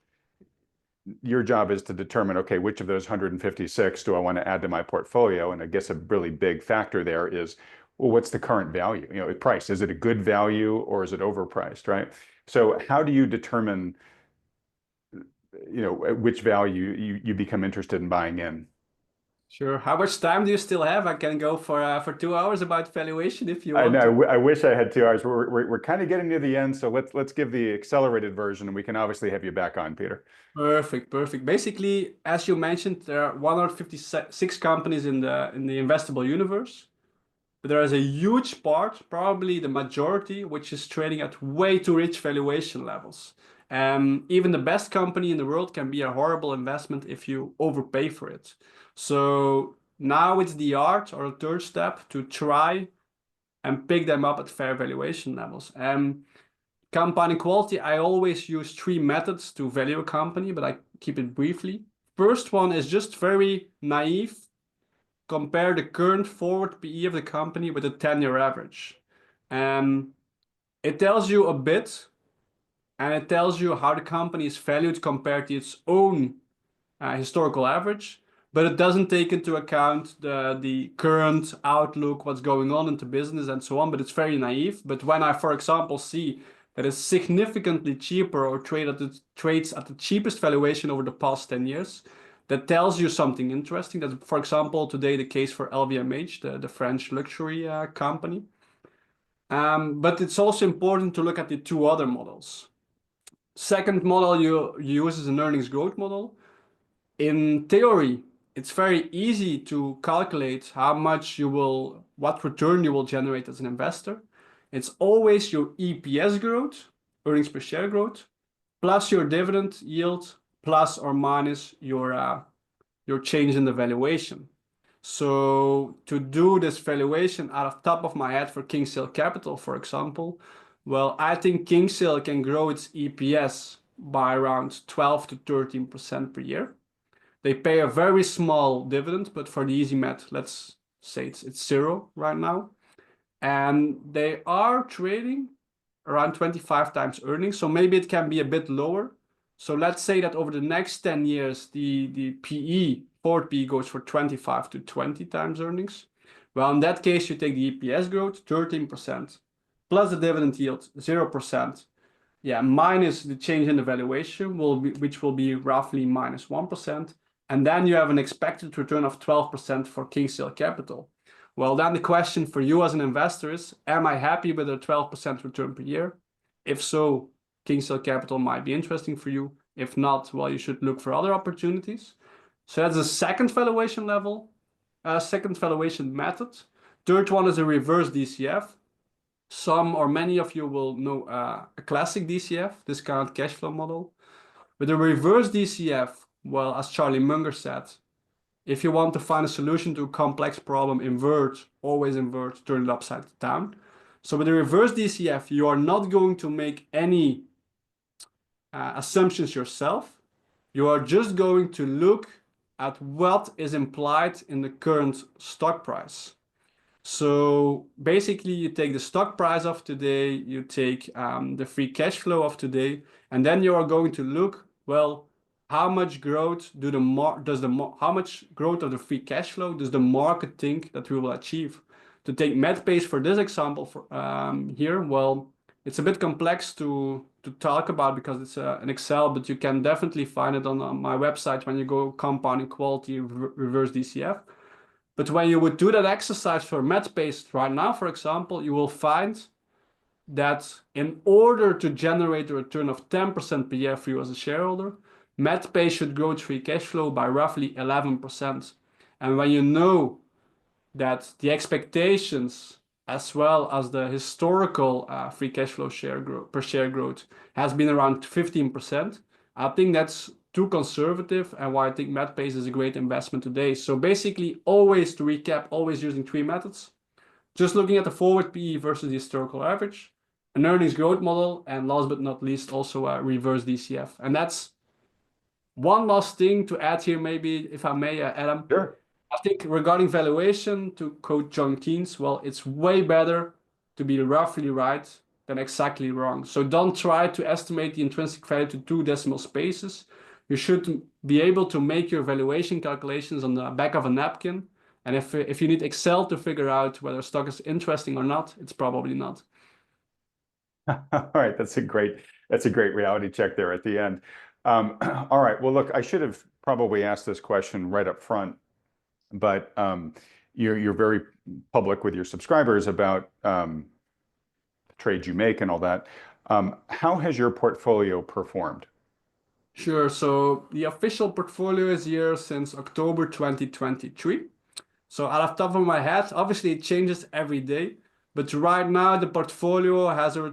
Speaker 2: Your job is to determine, okay, which of those 156 do I want to add to my portfolio? And I guess a really big factor there is well, what's the current value? Price, is it a good value or is it overpriced, right? So how do you determine, at which value you become interested in buying in?
Speaker 1: Sure. How much time do you still have? I can go for 2 hours about valuation if you
Speaker 2: I
Speaker 1: want to.
Speaker 2: know. I wish I had 2 hours. We're kind of getting near the end, so let's give the accelerated version, and we can obviously have you back on, Peter.
Speaker 1: Perfect, perfect. Basically, as you mentioned, there are 156 companies in the investable universe, but there is a huge part, probably the majority, which is trading at way too rich valuation levels. Even the best company in the world can be a horrible investment if you overpay for it. So now it's the art or the third step to try and pick them up at fair valuation levels. Compounding quality, I always use three methods to value a company, but I keep it briefly. First one is just very naive. Compare the current forward PE of the company with a 10-year average. It tells you a bit, and it tells you how the company is valued compared to its own historical average, but it doesn't take into account the current outlook, what's going on in the business and so on, but it's very naive. But when I, for example, see that it's significantly cheaper or trades at the cheapest valuation over the past 10 years, that tells you something interesting. That's, for example, today the case for LVMH, the French luxury company. But it's also important to look at the two other models. Second model you use is an earnings growth model. In theory, it's very easy to calculate what return you will generate as an investor. It's always your EPS growth, earnings per share growth, plus your dividend yield, plus or minus your change in the valuation. So to do this valuation out of top of my head for Kinsale Capital, for example, well, I think Kinsale can grow its EPS by around 12 to 13% per year. They pay a very small dividend, but for the easy math, let's say it's zero right now. And they are trading around 25 times earnings, so maybe it can be a bit lower. So let's say that over the next 10 years, the PE, forward PE goes for 25 to 20 times earnings. Well, in that case, you take the EPS growth, 13%, plus the dividend yield, 0%. Yeah, minus the change in the valuation, which will be roughly minus 1%. And then you have an expected return of 12% for Kinsale Capital. Well, then the question for you as an investor is, am I happy with a 12% return per year? If so, Kinsale Capital might be interesting for you. If not, well, you should look for other opportunities. So that's the second valuation level, second valuation method. Third one is a reverse DCF. Some or many of you will know a classic DCF, discounted cash flow model. With a reverse DCF, well, as Charlie Munger said, if you want to find a solution to a complex problem, always invert, turn it upside down. So with a reverse DCF, you are not going to make any assumptions yourself. You are just going to look at what is implied in the current stock price. So basically, you take the stock price of today, you take the free cash flow of today, and then you are going to look, well, how much growth how much growth of the free cash flow does the market think that we will achieve? To take Medpace for this example here, well, it's a bit complex to talk about because it's an Excel, but you can definitely find it on my website when you go compounding quality reverse DCF. But when you would do that exercise for Medpace right now, for example, you will find that in order to generate a return of 10% per year for you as a shareholder, Medpace should grow its free cash flow by roughly 11%. And when you know that the expectations as well as the historical free cash flow per share growth has been around 15%, I think that's too conservative and why I think Medpace is a great investment today. So basically, always to recap, always using three methods. Just looking at the forward PE versus the historical average, an earnings growth model, and last but not least, also a reverse DCF. And that's one last thing to add here, maybe, if I may, Adam.
Speaker 2: Sure.
Speaker 1: I think regarding valuation, to quote John Keynes, well, it's way better to be roughly right than exactly wrong. So don't try to estimate the intrinsic value to 2 decimal spaces. You should be able to make your valuation calculations on the back of a napkin And if you need Excel to figure out whether a stock is interesting or not, it's probably not.
Speaker 2: All right, that's a great reality check there at the end. All right, well, look, I should have probably asked this question right up front, but you're very public with your subscribers about trades you make and all that. How has your portfolio performed?
Speaker 1: Sure. So the official portfolio is here since October 2023. So out of top of my head, obviously it changes every day, but right now the portfolio has a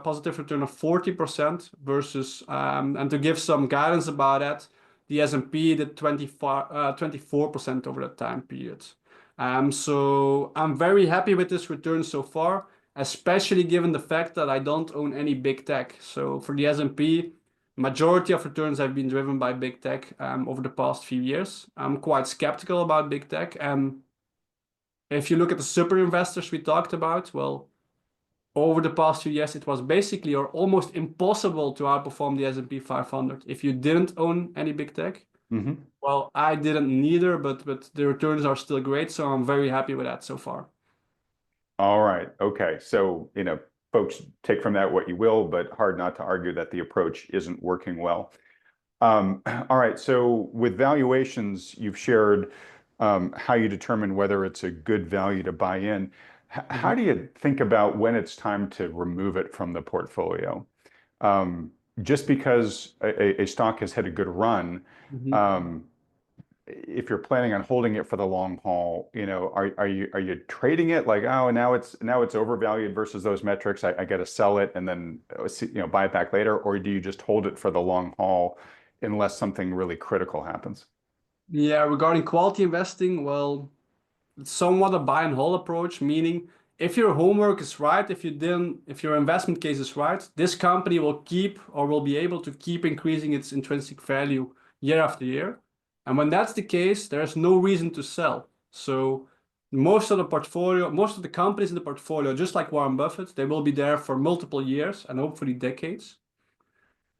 Speaker 1: positive return of 40% versus, and to give some guidance about that, the S&P did 24% over that time period. So I'm very happy with this return so far, especially given the fact that I don't own any big tech. So for the S&P, majority of returns have been driven by big tech over the past few years. I'm quite skeptical about big tech. And if you look at the super investors we talked about, well, over the past few years, it was basically or almost impossible to outperform the S&P 500 if you didn't own any big tech.
Speaker 2: Mm-hmm.
Speaker 1: Well, I didn't neither, but the returns are still great, so I'm very happy with that so far.
Speaker 2: All right. Okay. So, folks take from that what you will, but hard not to argue that the approach isn't working well. All right. So with valuations, you've shared how you determine whether it's a good value to buy in. How do you think about when it's time to remove it from the portfolio? Just because a stock has had a good run, if you're planning on holding it for the long haul, are you trading it like, oh, now it's overvalued versus those metrics, I got to sell it and then buy it back later, or do you just hold it for the long haul unless something really critical happens?
Speaker 1: Yeah, regarding quality investing, well, it's somewhat a buy and hold approach, meaning if your homework is right, if your investment case is right, this company will keep or will be able to keep increasing its intrinsic value year after year. And when that's the case, there's no reason to sell. So most of the companies in the portfolio, just like Warren Buffett, they will be there for multiple years and hopefully decades.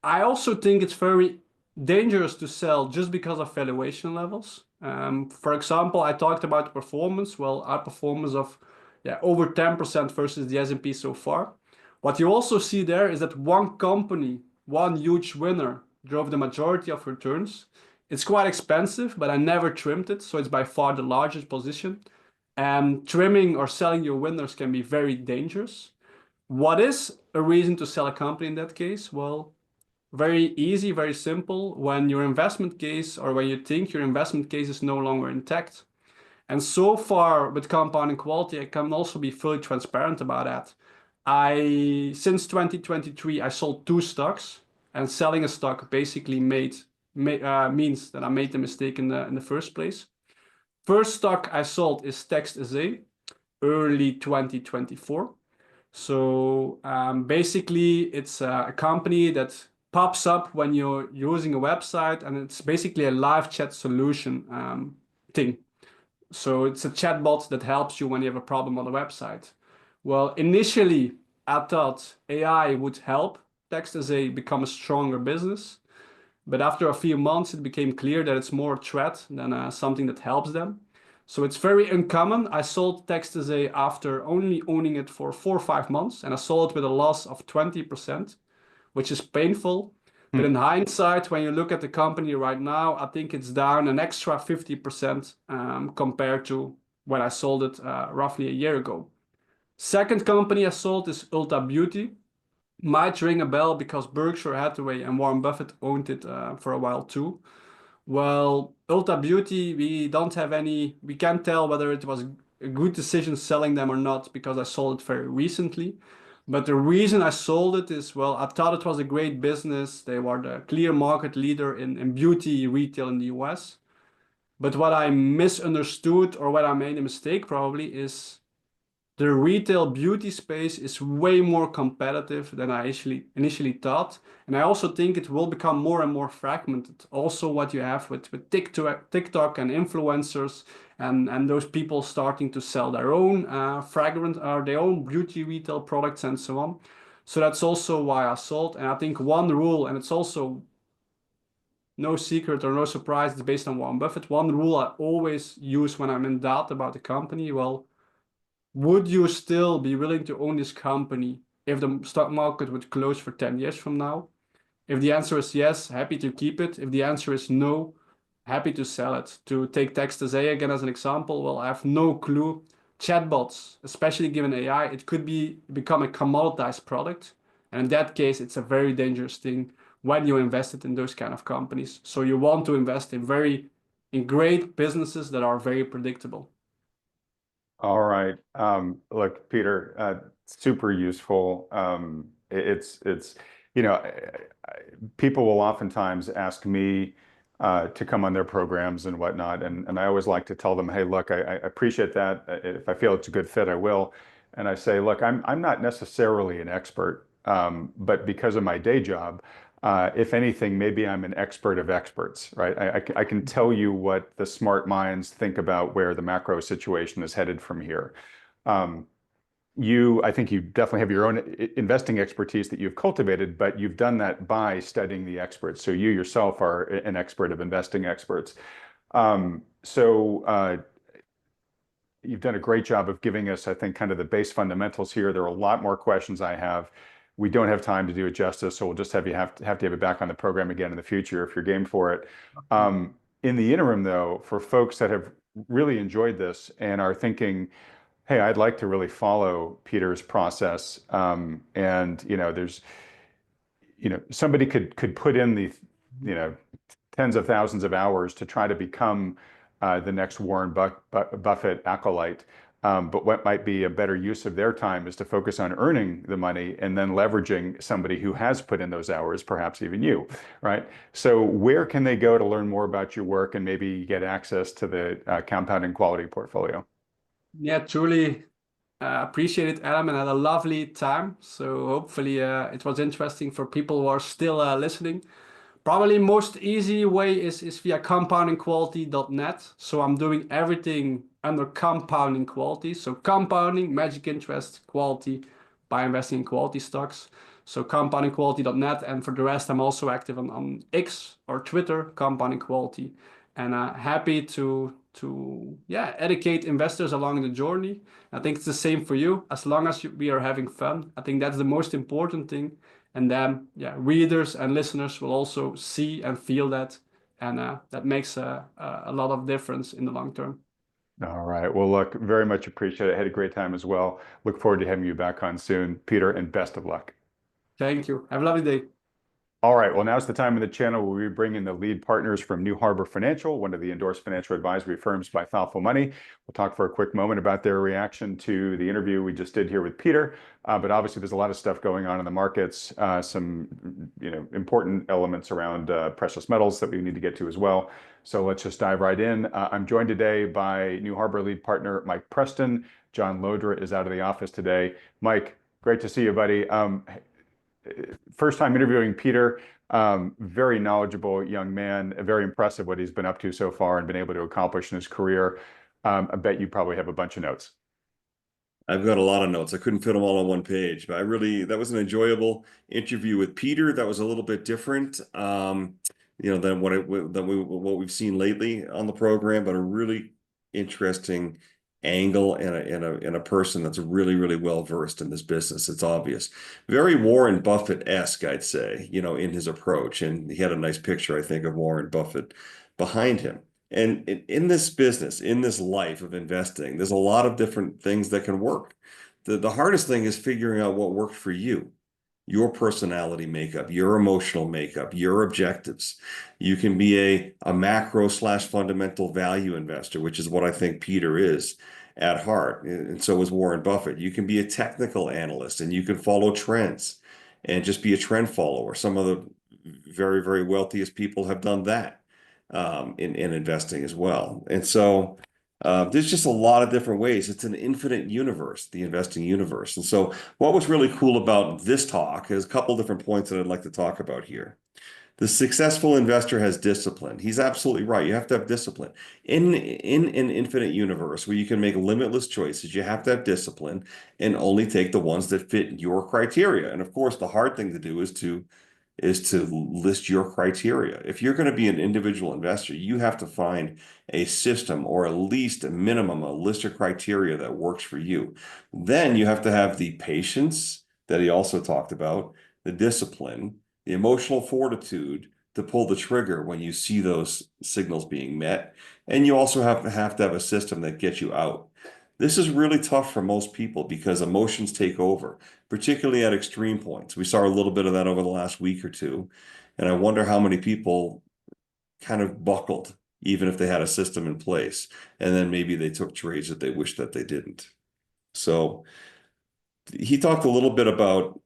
Speaker 1: I also think it's very dangerous to sell just because of valuation levels. For example, I talked about the performance. Well, our performance of over 10% versus the S&P so far. What you also see there is that one company, one huge winner, drove the majority of returns. It's quite expensive, but I never trimmed it, so it's by far the largest position. And trimming or selling your winners can be very dangerous. What is a reason to sell a company in that case? Well, very easy, very simple. When your investment case or when you think your investment case is no longer intact. And so far with compounding quality, I can also be fully transparent about that. Since 2023, I sold 2 stocks, and selling a stock basically means that I made the mistake in the first place. First stock I sold is Text SA, early 2024. So basically, it's a company that pops up when you're using a website, and it's basically a live chat solution thing. So it's a chatbot that helps you when you have a problem on the website. Well, initially, I thought AI would help Text as become a stronger business. But after a few months, it became clear that it's more a threat than something that helps them. So it's very uncommon. I sold Text as after only owning it for 4 or 5 months, and I sold it with a loss of 20%, which is painful. But in hindsight, when you look at the company right now, I think it's down an extra 50% compared to when I sold it roughly a year ago. Second company I sold is Ulta Beauty. Might ring a bell because Berkshire Hathaway and Warren Buffett owned it for a while too. Well, Ulta Beauty, we can't tell whether it was a good decision selling them or not because I sold it very recently. But the reason I sold it is, well, I thought it was a great business. They were the clear market leader in beauty retail in the US. But what I misunderstood or what I made a mistake probably is the retail beauty space is way more competitive than I initially thought. And I also think it will become more and more fragmented. Also what you have with TikTok and influencers and those people starting to sell their own fragrance or their own beauty retail products and so on. So that's also why I sold. And I think one rule, and it's also no secret or no surprise. It's based on Warren Buffett. One rule I always use when I'm in doubt about the company, well, would you still be willing to own this company if the stock market would close for 10 years from now? If the answer is yes, happy to keep it. If the answer is no, happy to sell it. To take text-to-say again as an example, well, I have no clue. Chatbots, especially given AI, it could become a commoditized product. And in that case, it's a very dangerous thing when you invested in those kind of companies. So you want to invest in great businesses that are very predictable.
Speaker 2: All right. Look, Peter, super useful. It's people will oftentimes ask me to come on their programs and whatnot, and I always like to tell them, hey, look, I appreciate that. If I feel it's a good fit, I will. And I say, look, I'm not necessarily an expert, but because of my day job, if anything, maybe I'm an expert of experts, right? I can tell you what the smart minds think about where the macro situation is headed from here. I think you definitely have your own investing expertise that you've cultivated, but you've done that by studying the experts. So you yourself are an expert of investing experts. You've done a great job of giving us, I think, kind of the base fundamentals here. There are a lot more questions I have. We don't have time to do it justice, so we'll just have to have it back on the program again in the future if you're game for it. In the interim, though, for folks that have really enjoyed this and are thinking, hey, I'd like to really follow Peter's process, and somebody could put in the tens of thousands of hours to try to become the next Warren Buffett acolyte. But what might be a better use of their time is to focus on earning the money and then leveraging somebody who has put in those hours, perhaps even you, right? So where can they go to learn more about your work and maybe get access to the Compounding Quality portfolio?
Speaker 1: Yeah, truly appreciate it, Adam, and had a lovely time. So hopefully it was interesting for people who are still listening. Probably most easy way is via compoundingquality.net. So I'm doing everything under compounding quality. So compounding, magic interest, quality by investing in quality stocks. So compoundingquality.net. And for the rest, I'm also active on X or Twitter, compounding quality. And happy to educate investors along the journey. I think it's the same for you. As long as we are having fun, I think that's the most important thing. And then, readers and listeners will also see and feel that, and that makes a lot of difference in the long term.
Speaker 2: All right. Well, look, very much appreciate it. I had a great time as well. Look forward to having you back on soon, Peter, and best of luck.
Speaker 1: Thank you. Have a lovely day.
Speaker 2: All right. Well, now's the time in the channel where we bring in the lead partners from New Harbor Financial, one of the endorsed financial advisory firms by Thoughtful Money. We'll talk for a quick moment about their reaction to the interview we just did here with Peter. But obviously, there's a lot of stuff going on in the markets, some important elements around precious metals that we need to get to as well. So let's just dive right in. I'm joined today by New Harbor lead partner Mike Preston. John Lodra is out of the office today. Mike, great to see you, buddy. First time interviewing Peter, very knowledgeable young man, very impressive what he's been up to so far and been able to accomplish in his career. I bet you probably have a bunch of notes.
Speaker 3: I've got a lot of notes. I couldn't fit them all on one page, but that was an enjoyable interview with Peter. That was a little bit different, than what we've seen lately on the program, but a really interesting angle and a person that's really, really well versed in this business. It's obvious. Very Warren Buffett-esque, I'd say, in his approach. And he had a nice picture, I think, of Warren Buffett behind him. And in this business, in this life of investing, there's a lot of different things that can work. The hardest thing is figuring out what worked for you, your personality makeup, your emotional makeup, your objectives. You can be a macro/fundamental value investor, which is what I think Peter is at heart. And so is Warren Buffett. You can be a technical analyst and you can follow trends and just be a trend follower. Some of the very, very wealthiest people have done that in investing as well. And so there's just a lot of different ways. It's an infinite universe, the investing universe. And so what was really cool about this talk is a couple different points that I'd like to talk about here. The successful investor has discipline. He's absolutely right. You have to have discipline. In an infinite universe where you can make limitless choices, you have to have discipline and only take the ones that fit your criteria. And of course, the hard thing to do is to is to list your criteria. If you're going to be an individual investor, you have to find a system or at least a minimum, a list of criteria that works for you. Then you have to have the patience that he also talked about, the discipline, the emotional fortitude to pull the trigger when you see those signals being met. And you also have to have a system that gets you out. This is really tough for most people because emotions take over, particularly at extreme points. We saw a little bit of that over the last week or two. And I wonder how many people kind of buckled, even if they had a system in place. And then maybe they took trades that they wish that they didn't. So he talked a little bit about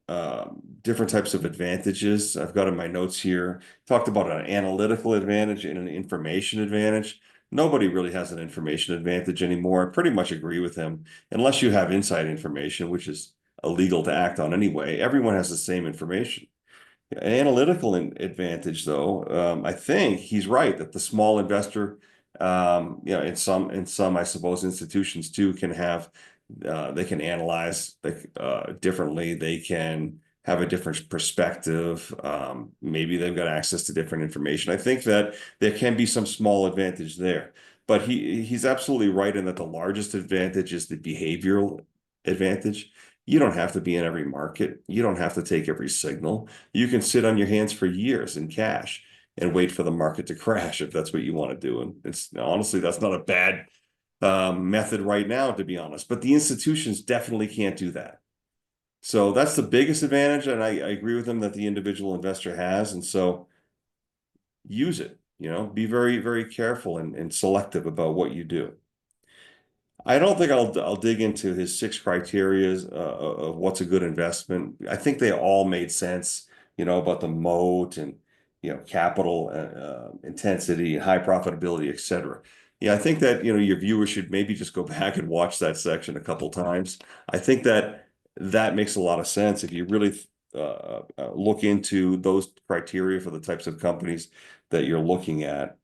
Speaker 3: different types of advantages. I've got in my notes here. Talked about an analytical advantage and an information advantage. Nobody really has an information advantage anymore. I pretty much agree with him. Unless you have inside information, which is illegal to act on anyway, everyone has the same information. An analytical advantage, though, I think he's right that the small investor, in some, I suppose, institutions too can have, they can analyze differently. They can have a different perspective. Maybe they've got access to different information. I think that there can be some small advantage there, but he's absolutely right in that the largest advantage is the behavioral advantage. You don't have to be in every market. You don't have to take every signal. You can sit on your hands for years in cash and wait for the market to crash if that's what you want to do. And it's honestly, that's not a bad method right now, to be honest. But the institutions definitely can't do that. So that's the biggest advantage. And I agree with him that the individual investor has. And so use it, be very, very careful and selective about what you do. I don't think I'll dig into his 6 criteria of what's a good investment. I think they all made sense, about the moat and capital intensity, high profitability, et cetera. Yeah, I think that your viewers should maybe just go back and watch that section a couple times. I think that makes a lot of sense if you really look into those criteria for the types of companies that you're looking at.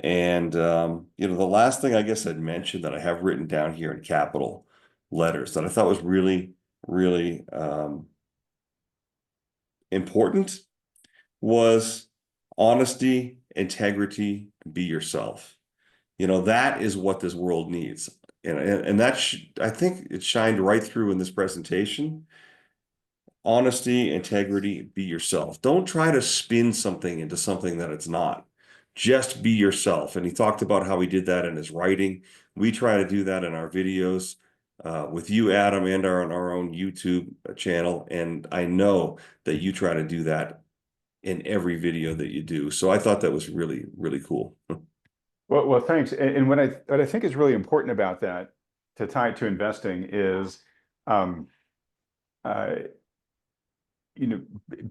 Speaker 3: And the last thing I guess I'd mention that I have written down here in capital letters that I thought was really, really important was honesty, integrity, be yourself. That is what this world needs. And I think it shined right through in this presentation. Honesty, integrity, be yourself. Don't try to spin something into something that it's not. Just be yourself. And he talked about how he did that in his writing. We try to do that in our videos with you, Adam, and on our own YouTube channel. And I know that you try to do that in every video that you do. So I thought that was really, really cool.
Speaker 2: Well, thanks. And what I think is really important about that, to tie it to investing, is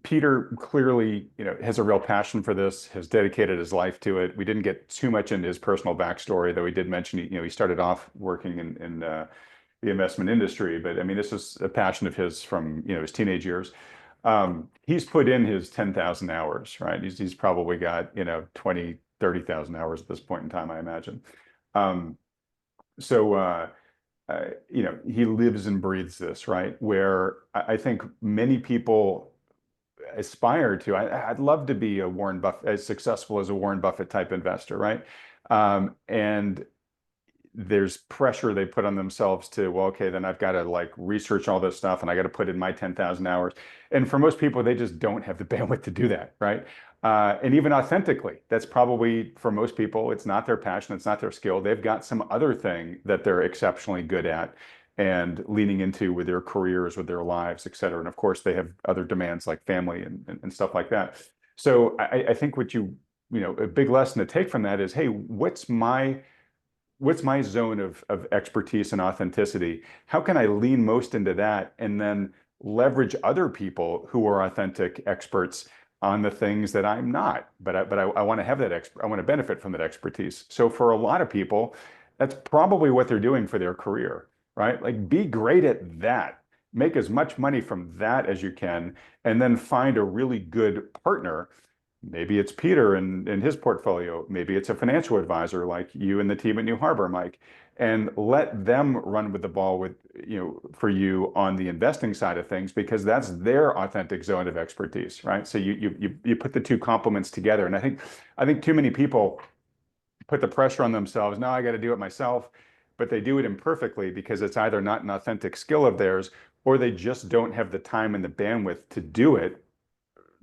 Speaker 2: Peter clearly, has a real passion for this, has dedicated his life to it. We didn't get too much into his personal backstory, though he did mention, he started off working in the investment industry. But I mean, this was a passion of his from, his teenage years. He's put in his 10,000 hours, right? He's probably got, 20, 30,000 hours at this point in time, I imagine. He lives and breathes this, right? Where I think many people aspire to. I'd love to be a Warren Buffett, as successful as a Warren Buffett type investor, right? And there's pressure they put on themselves to, well, okay, then I've got to research all this stuff and I got to put in my 10,000 hours. And for most people, they just don't have the bandwidth to do that, right? And even authentically, that's probably, for most people, it's not their passion, it's not their skill. They've got some other thing that they're exceptionally good at and leaning into with their careers, with their lives, et cetera. And of course, they have other demands like family and stuff like that. So I think what a big lesson to take from that is, hey, what's my zone of expertise and authenticity? How can I lean most into that and then leverage other people who are authentic experts on the things that I'm not, but I want to have that I want to benefit from that expertise. So for a lot of people, that's probably what they're doing for their career, right? Be great at that, make as much money from that as you can, and then find a really good partner. Maybe it's Peter and his portfolio. Maybe it's a financial advisor like you and the team at New Harbor, Mike. and let them run with the ball with, for you on the investing side of things, because that's their authentic zone of expertise, right? So you put the two complements together. And I think too many people put the pressure on themselves. No, I got to do it myself, but they do it imperfectly because it's either not an authentic skill of theirs, or they just don't have the time and the bandwidth to do it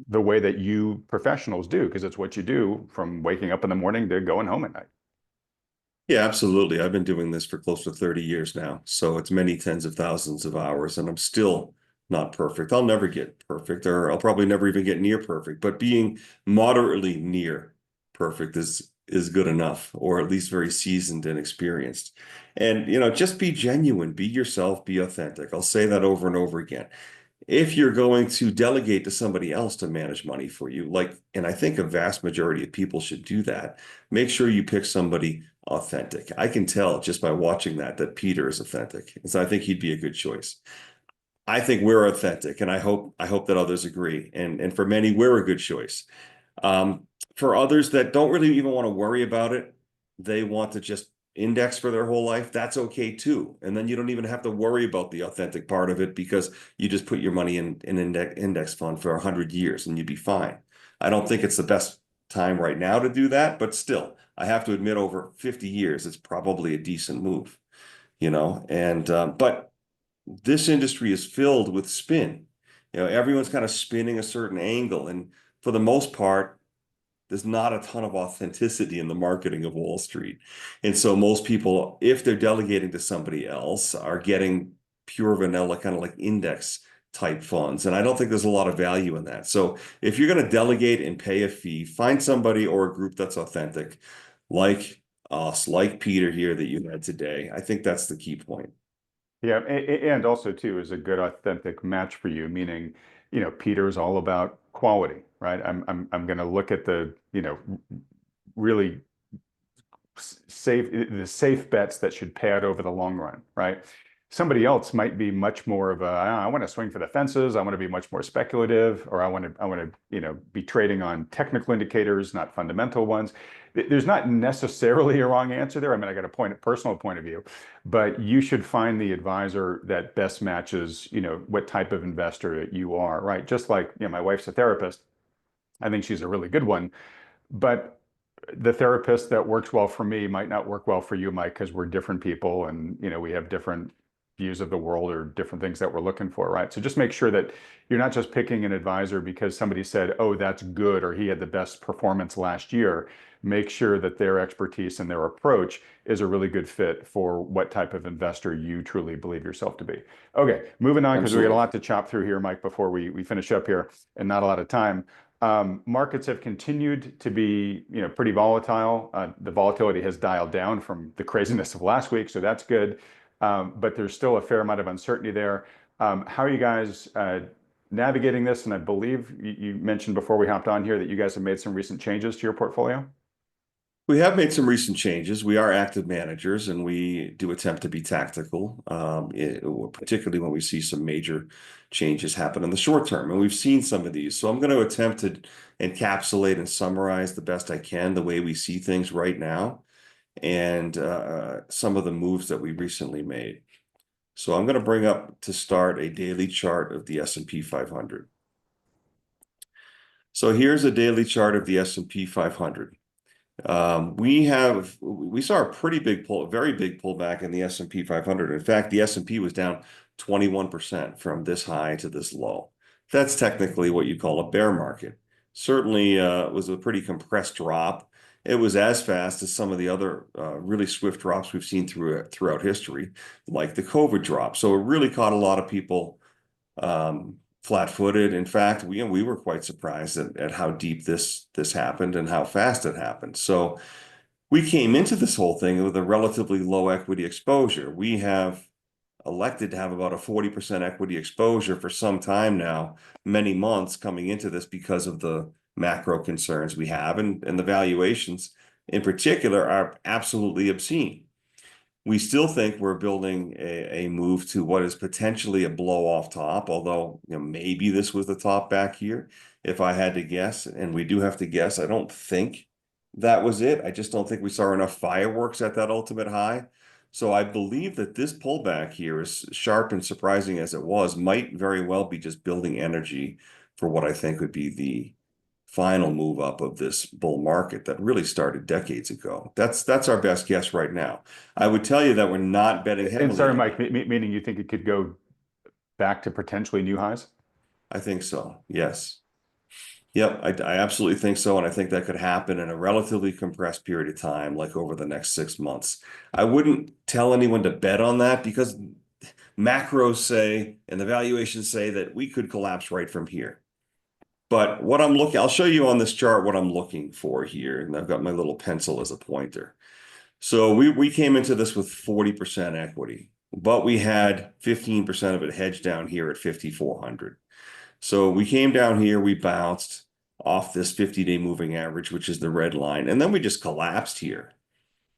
Speaker 2: the way that you professionals do, because it's what you do from waking up in the morning to going home at night.
Speaker 3: Yeah, absolutely. I've been doing this for close to 30 years now. So it's many tens of thousands of hours, and I'm still not perfect. I'll never get perfect, or I'll probably never even get near perfect, but being moderately near perfect is good enough, or at least very seasoned and experienced. And, just be genuine, be yourself, be authentic. I'll say that over and over again. If you're going to delegate to somebody else to manage money for you, and I think a vast majority of people should do that, make sure you pick somebody authentic. I can tell just by watching that Peter is authentic. And so I think he'd be a good choice. I think we're authentic, and I hope that others agree. And for many, we're a good choice. For others that don't really even want to worry about it, they want to just index for their whole life, that's okay too. And then you don't even have to worry about the authentic part of it, because you just put your money in an index fund for 100 years and you'd be fine. I don't think it's the best time right now to do that, but still, I have to admit, over 50 years, it's probably a decent move, but this industry is filled with spin. Everyone's kind of spinning a certain angle, and for the most part, there's not a ton of authenticity in the marketing of Wall Street. And so most people, if they're delegating to somebody else, are getting pure vanilla, kind of like index type funds. And I don't think there's a lot of value in that. So if you're going to delegate and pay a fee, find somebody or a group that's authentic, like us, like Peter here that you had today. I think that's the key point.
Speaker 2: Yeah, and also too is a good authentic match for you, meaning, Peter is all about quality, right? I'm going to look at the, really safe bets that should pay out over the long run, right? Somebody else might be much more of I want to swing for the fences. I want to be much more speculative, or I want to, be trading on technical indicators, not fundamental ones. There's not necessarily a wrong answer there. I mean, I got a personal point of view, but you should find the advisor that best matches, what type of investor you are, right? Just like, my wife's a therapist. I think she's a really good one, but the therapist that works well for me might not work well for you, Mike, because we're different people, and we have different views of the world or different things that we're looking for, right? So just make sure that you're not just picking an advisor because somebody said, oh, that's good, or he had the best performance last year. Make sure that their expertise and their approach is a really good fit for what type of investor you truly believe yourself to be. Okay, moving on, because we got a lot to chop through here, Mike, before we finish up here, and not a lot of time. Markets have continued to be, pretty volatile. The volatility has dialed down from the craziness of last week, so that's good. But there's still a fair amount of uncertainty there. How are you guys navigating this? And I believe you mentioned before we hopped on here that you guys have made some recent changes to your portfolio.
Speaker 3: We have made some recent changes. We are active managers, and we do attempt to be tactical, particularly when we see some major changes happen in the short term. And we've seen some of these. So I'm going to attempt to encapsulate and summarize the best I can the way we see things right now, and some of the moves that we recently made. So I'm going to bring up to start a daily chart of the S&P 500. So here's a daily chart of the S&P 500. We saw a pretty big pull, a very big pullback in the S&P 500. In fact, the S&P was down 21% from this high to this low. That's technically what you call a bear market. Certainly was a pretty compressed drop. It was as fast as some of the other really swift drops we've seen throughout history, like the COVID drop. So it really caught a lot of people flat-footed. In fact, we were quite surprised at how deep this happened and how fast it happened. So we came into this whole thing with a relatively low equity exposure. We have elected to have about a 40% equity exposure for some time now, many months coming into this, because of the macro concerns we have, and the valuations in particular are absolutely obscene. We still think we're building a move to what is potentially a blow off top, although maybe this was the top back here, if I had to guess, and we do have to guess. I don't think that was it. I just don't think we saw enough fireworks at that ultimate high So I believe that this pullback here, as sharp and surprising as it was, might very well be just building energy for what I think would be the final move up of this bull market that really started decades ago. That's our best guess right now. I would tell you that we're not betting
Speaker 2: And
Speaker 3: heavily
Speaker 2: sorry,
Speaker 3: on
Speaker 2: Mike,
Speaker 3: it.
Speaker 2: meaning you think it could go back to potentially new highs?
Speaker 3: I think so. Yes. Yep, I absolutely think so. And I think that could happen in a relatively compressed period of time, like over the next 6 months. I wouldn't tell anyone to bet on that because macros say and the valuations say that we could collapse right from here. But what I'll show you on this chart what I'm looking for here. And I've got my little pencil as a pointer. So we came into this with 40% equity, but we had 15% of it hedged down here at 5,400. So we came down here, we bounced off this 50-day moving average, which is the red line, and then we just collapsed here.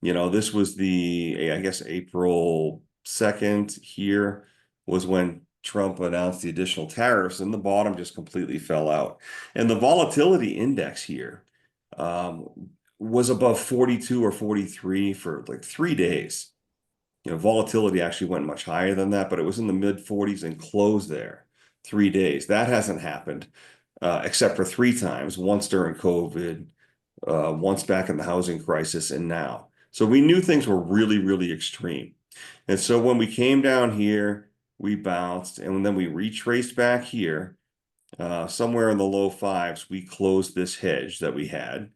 Speaker 3: This was I guess April 2nd here was when Trump announced the additional tariffs, and the bottom just completely fell out. And the volatility index here was above 42 or 43 for like 3 days. Volatility actually went much higher than that, but it was in the mid 40s and closed there 3 days. That hasn't happened except for 3 times, once during COVID, once back in the housing crisis, and now. So we knew things were really, really extreme. And so when we came down here, we bounced, and then we retraced back here, somewhere in the low fives, we closed this hedge that we had,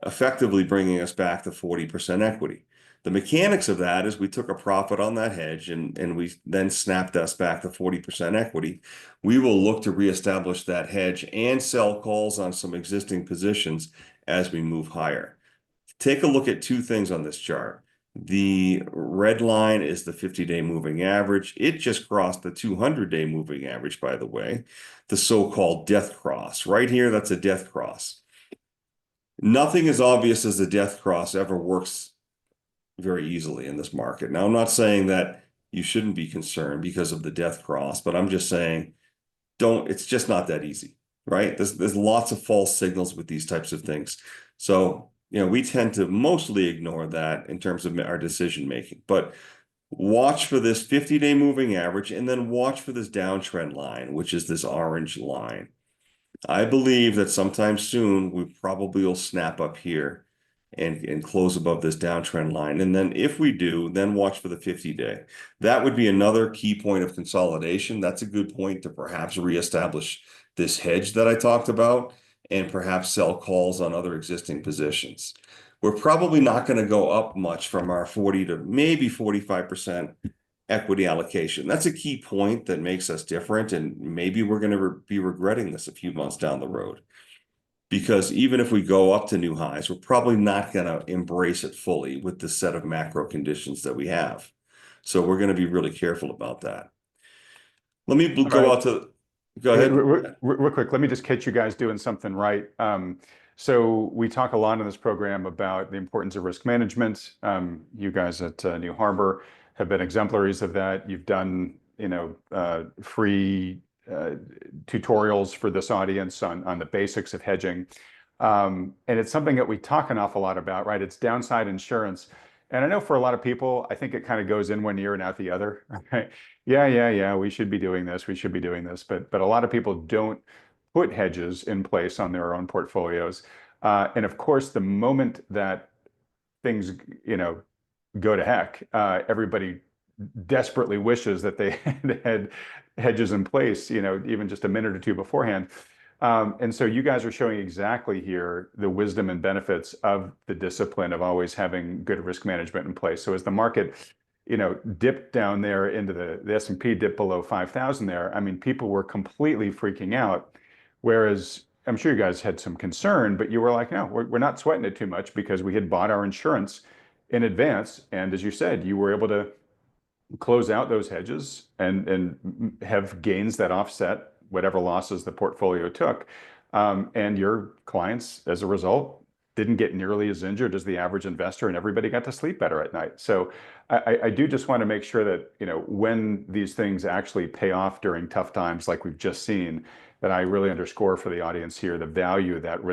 Speaker 3: effectively bringing us back to 40% equity. The mechanics of that is we took a profit on that hedge and we then snapped us back to 40% equity. We will look to reestablish that hedge and sell calls on some existing positions as we move higher. Take a look at 2 things on this chart. The red line is the 50-day moving average. It just crossed the 200-day moving average, by the way, the so-called death cross. Right here, that's a death cross. Nothing as obvious as the death cross ever works very easily in this market. Now, I'm not saying that you shouldn't be concerned because of the death cross, but I'm just saying it's just not that easy, right? There's lots of false signals with these types of things. So, we tend to mostly ignore that in terms of our decision making, but watch for this 50-day moving average and then watch for this downtrend line, which is this orange line. I believe that sometime soon we probably will snap up here and close above this downtrend line. And then if we do, then watch for the 50-day. That would be another key point of consolidation. That's a good point to perhaps reestablish this hedge that I talked about and perhaps sell calls on other existing positions. We're probably not going to go up much from our 40 to maybe 45% equity allocation. That's a key point that makes us different, and maybe we're going to be regretting this a few months down the road. Because even if we go up to new highs, we're probably not going to embrace it fully with the set of macro conditions that we have. So we're going to be really careful about that. Let me go out to, go ahead.
Speaker 2: Real quick, let me just catch you guys doing something right. So we talk a lot in this program about the importance of risk management. You guys at New Harbor have been exemplaries of that. You've done, free tutorials for this audience on the basics of hedging. And it's something that we talk an awful lot about, right? It's downside insurance. And I know for a lot of people, I think it kind of goes in one ear and out the other, right? Yeah, we should be doing this. We should be doing this. But a lot of people don't put hedges in place on their own portfolios. And of course, the moment that things, go to heck, everybody desperately wishes that they had hedges in place, even just a minute or two beforehand. And so you guys are showing exactly here the wisdom and benefits of the discipline of always having good risk management in place. So as the market, dipped down there into the S&P dipped below 5,000 there, I mean, people were completely freaking out. Whereas I'm sure you guys had some concern, but you were like, no, we're not sweating it too much because we had bought our insurance in advance. And as you said, you were able to close out those hedges and have gains that offset whatever losses the portfolio took. And your clients, as a result, didn't get nearly as injured as the average investor, and everybody got to sleep better at night. So I do just want to make sure that, when these things actually pay off during tough times like we've just seen, that I really underscore for the audience here the value that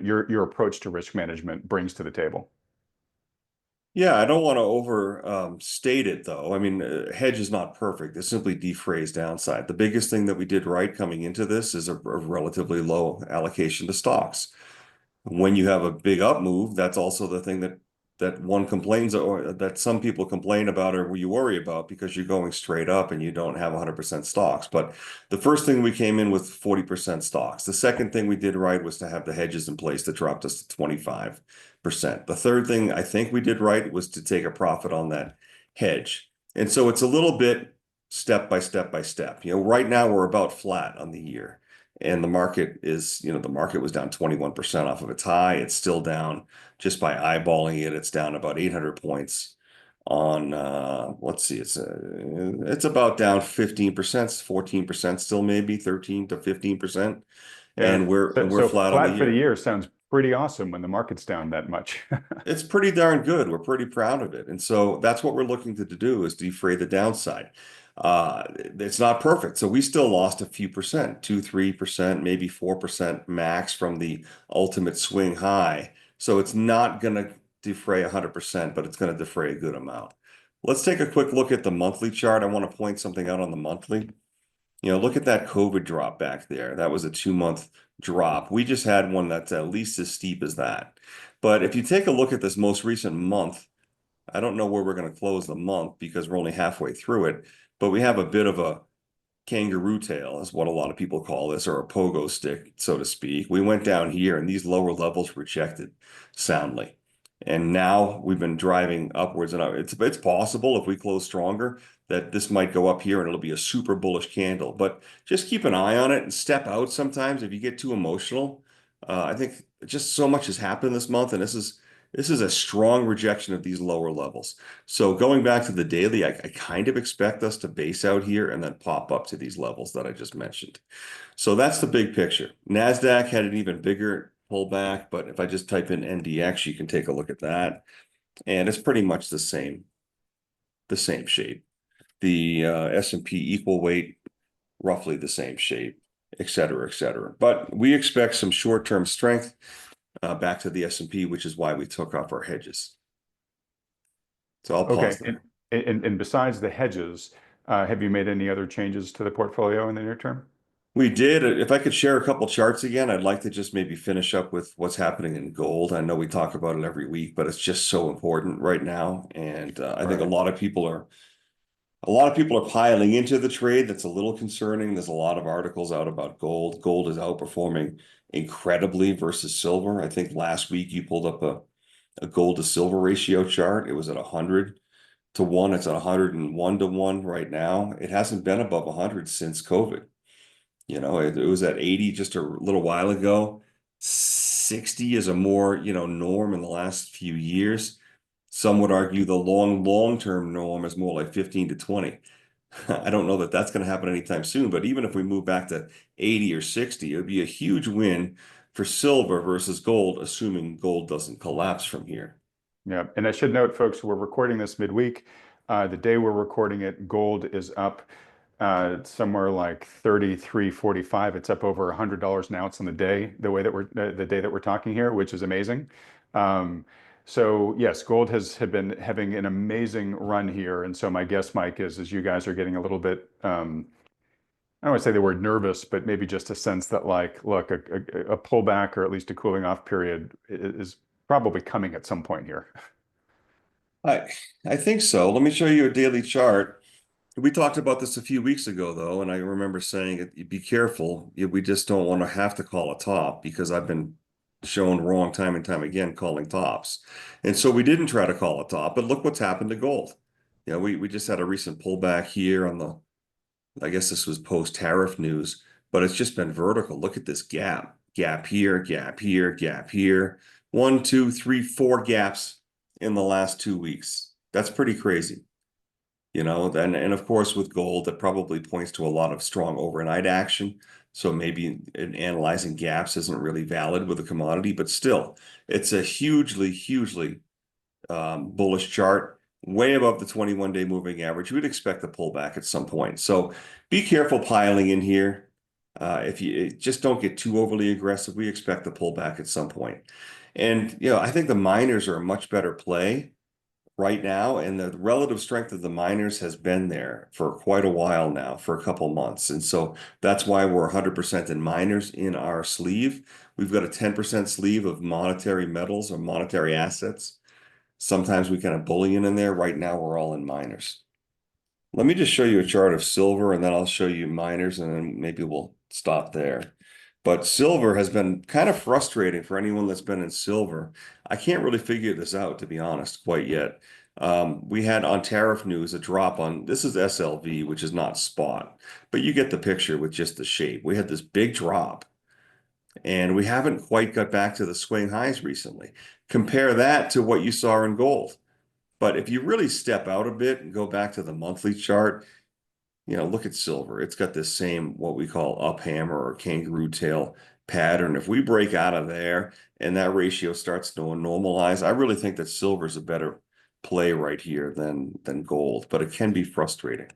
Speaker 2: your approach to risk management brings to the table.
Speaker 3: Yeah, I don't want to overstate it though. I mean, hedge is not perfect. It's simply defrays downside. The biggest thing that we did right coming into this is a relatively low allocation to stocks. When you have a big up move, that's also the thing that one complains, or that some people complain about, or you worry about, because you're going straight up and you don't have 100% stocks. But the first thing, we came in with 40% stocks. The second thing we did right was to have the hedges in place that dropped us to 25%. The third thing I think we did right was to take a profit on that hedge. And so it's a little bit step by step by step. Right now we're about flat on the year. And the market is, the market was down 21% off of its high. It's still down, just by eyeballing it. It's down about 800 points on, let's see, it's about down 15%, 14% still, maybe 13 to 15%.
Speaker 2: Yeah.
Speaker 3: And we're
Speaker 2: So
Speaker 3: flat on the
Speaker 2: flat for the
Speaker 3: year.
Speaker 2: year sounds pretty awesome when the market's down that much.
Speaker 3: It's pretty darn good. We're pretty proud of it. And so that's what we're looking to do, is defray the downside. It's not perfect. So we still lost a few percent, 2, 3%, maybe 4% max from the ultimate swing high. So it's not going to defray 100%, but it's going to defray a good amount. Let's take a quick look at the monthly chart. I want to point something out on the monthly. Look at that COVID drop back there. That was a 2-month drop. We just had one that's at least as steep as that. But if you take a look at this most recent month, I don't know where we're going to close the month because we're only halfway through it, but we have a bit of a kangaroo tail, is what a lot of people call this, or a pogo stick, so to speak. We went down here and these lower levels rejected soundly. And now we've been driving upwards, and it's possible, if we close stronger, that this might go up here and it'll be a super bullish candle. But just keep an eye on it and step out sometimes if you get too emotional. I think just so much has happened this month, and this is a strong rejection of these lower levels. So going back to the daily, I kind of expect us to base out here and then pop up to these levels that I just mentioned. So that's the big picture. NASDAQ had an even bigger pullback, but if I just type in NDX, you can take a look at that. And it's pretty much the same shape. The S&P equal weight, roughly the same shape, et cetera, et cetera. But we expect some short-term strength back to the S&P, which is why we took off our hedges. So I'll pause there.
Speaker 2: And besides the hedges, have you made any other changes to the portfolio in the near term?
Speaker 3: We did. If I could share a couple charts again, I'd like to just maybe finish up with what's happening in gold. I know we talk about it every week, but it's just so important right now. And I think a lot of people are piling into the trade. That's a little concerning. There's a lot of articles out about gold. Gold is outperforming incredibly versus silver. I think last week you pulled up a gold to silver ratio chart. It was at 100 to 1. It's at 101 to 1 right now. It hasn't been above 100 since COVID. It was at 80 just a little while ago. 60 is a more, norm in the last few years. Some would argue the long-term norm is more like 15 to 20. I don't know that that's going to happen anytime soon, but even if we move back to 80 or 60, it would be a huge win for silver versus gold, assuming gold doesn't collapse from here.
Speaker 2: Yeah, and I should note, folks, we're recording this midweek. The day we're recording it, gold is up somewhere like 33.45. It's up over $100 an ounce on the day, the day that we're talking here, which is amazing. So yes, gold has been having an amazing run here. And so my guess, Mike, is you guys are getting a little bit, I don't want to say the word nervous, but maybe just a sense that, like, look, a pullback, or at least a cooling off period, is probably coming at some point here.
Speaker 3: I think so. Let me show you a daily chart. We talked about this a few weeks ago, though, and I remember saying, be careful. We just don't want to have to call a top, because I've been shown wrong time and time again calling tops. And so we didn't try to call a top, but look what's happened to gold. We just had a recent pullback here on I guess this was post-tariff news, but it's just been vertical. Look at this gap here, gap here, gap here. 1, 2, 3, 4 gaps in the last 2 weeks. That's pretty crazy. And of course, with gold, that probably points to a lot of strong overnight action. So maybe analyzing gaps isn't really valid with a commodity, but still, it's a hugely, hugely bullish chart, way above the 21-day moving average. We'd expect a pullback at some point. So be careful piling in here. If you just don't get too overly aggressive, we expect the pullback at some point. And, I think the miners are a much better play. right now, and the relative strength of the miners has been there for quite a while now, for a couple months. And so that's why we're 100% in miners in our sleeve. We've got a 10% sleeve of monetary metals or monetary assets. Sometimes we kind of bullion in there. Right now, we're all in miners. Let me just show you a chart of silver, and then I'll show you miners, and then maybe we'll stop there. But silver has been kind of frustrating for anyone that's been in silver. I can't really figure this out, to be honest, quite yet. We had on tariff news a drop on, this is SLV, which is not spot, but you get the picture with just the shape. We had this big drop, and we haven't quite got back to the swing highs recently. Compare that to what you saw in gold. But if you really step out a bit and go back to the monthly chart, look at silver. It's got this same, what we call up hammer or kangaroo tail pattern. If we break out of there and that ratio starts to normalize, I really think that silver is a better play right here than gold, but it can be frustrating.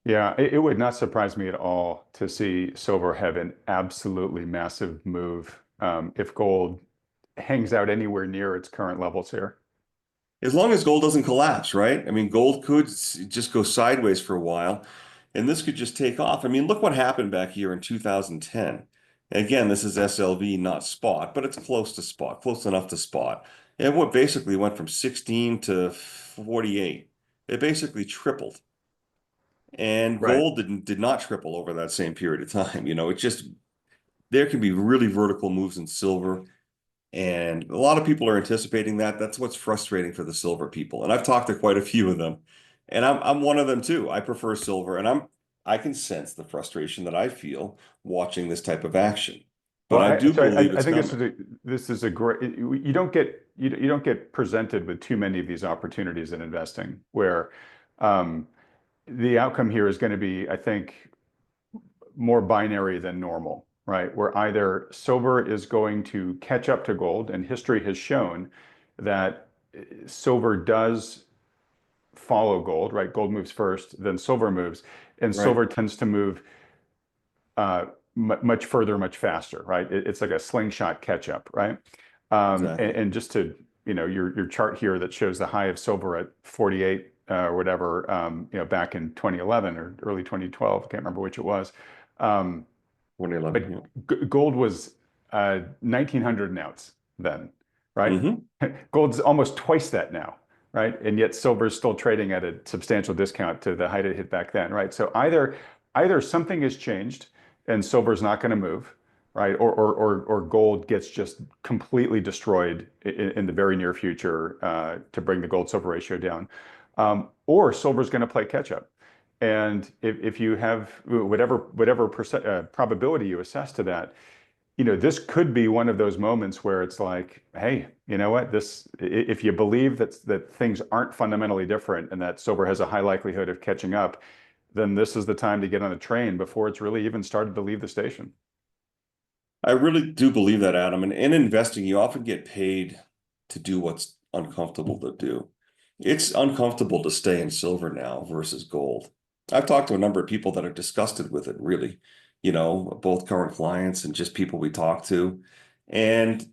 Speaker 2: Yeah, it would not surprise me at all to see silver have an absolutely massive move if gold hangs out anywhere near its current levels here.
Speaker 3: As long as gold doesn't collapse, right? I mean, gold could just go sideways for a while, and this could just take off. I mean, look what happened back here in 2010. Again, this is SLV, not spot, but it's close to spot, close enough to spot. And what basically went from 16 to 48. It basically tripled. And
Speaker 2: Right.
Speaker 3: gold did not triple over that same period of time. It just, there can be really vertical moves in silver. And a lot of people are anticipating that. That's what's frustrating for the silver people. And I've talked to quite a few of them. And I'm one of them too. I prefer silver, and I can sense the frustration that I feel watching this type of action. But
Speaker 2: Well,
Speaker 3: I do believe
Speaker 2: I
Speaker 3: it's
Speaker 2: think
Speaker 3: coming.
Speaker 2: this is a great. You don't get you don't get presented with too many of these opportunities in investing where um, the outcome here is going to be, I think, more binary than normal, right? Where either silver is going to catch up to gold, and history has shown that silver does follow gold, right? Gold moves first, then silver moves, and
Speaker 3: Right.
Speaker 2: silver tends to move much further, much faster, right? It's like a slingshot catch up, right?
Speaker 3: Exactly.
Speaker 2: And just to, your chart here that shows the high of silver at 48 or whatever, back in 2011 or early 2012, I can't remember which it was. Um, but
Speaker 3: 2011. Yeah.
Speaker 2: gold was 1900 an ounce then, right?
Speaker 3: Hmm.
Speaker 2: Gold's almost twice that now, right? And yet silver is still trading at a substantial discount to the height it hit back then, right? So either something has changed and silver is not going to move, right? Or gold gets just completely destroyed in the very near future to bring the gold silver ratio down, or silver is going to play catch up. And if you have whatever probability you assess to that, this could be one of those moments where it's like, hey, you know what? If you believe that things aren't fundamentally different and that silver has a high likelihood of catching up, then this is the time to get on the train before it's really even started to leave the station.
Speaker 3: I really do believe that, Adam. And in investing, you often get paid to do what's uncomfortable to do. It's uncomfortable to stay in silver now versus gold. I've talked to a number of people that are disgusted with it, really, both current clients and just people we talk to. And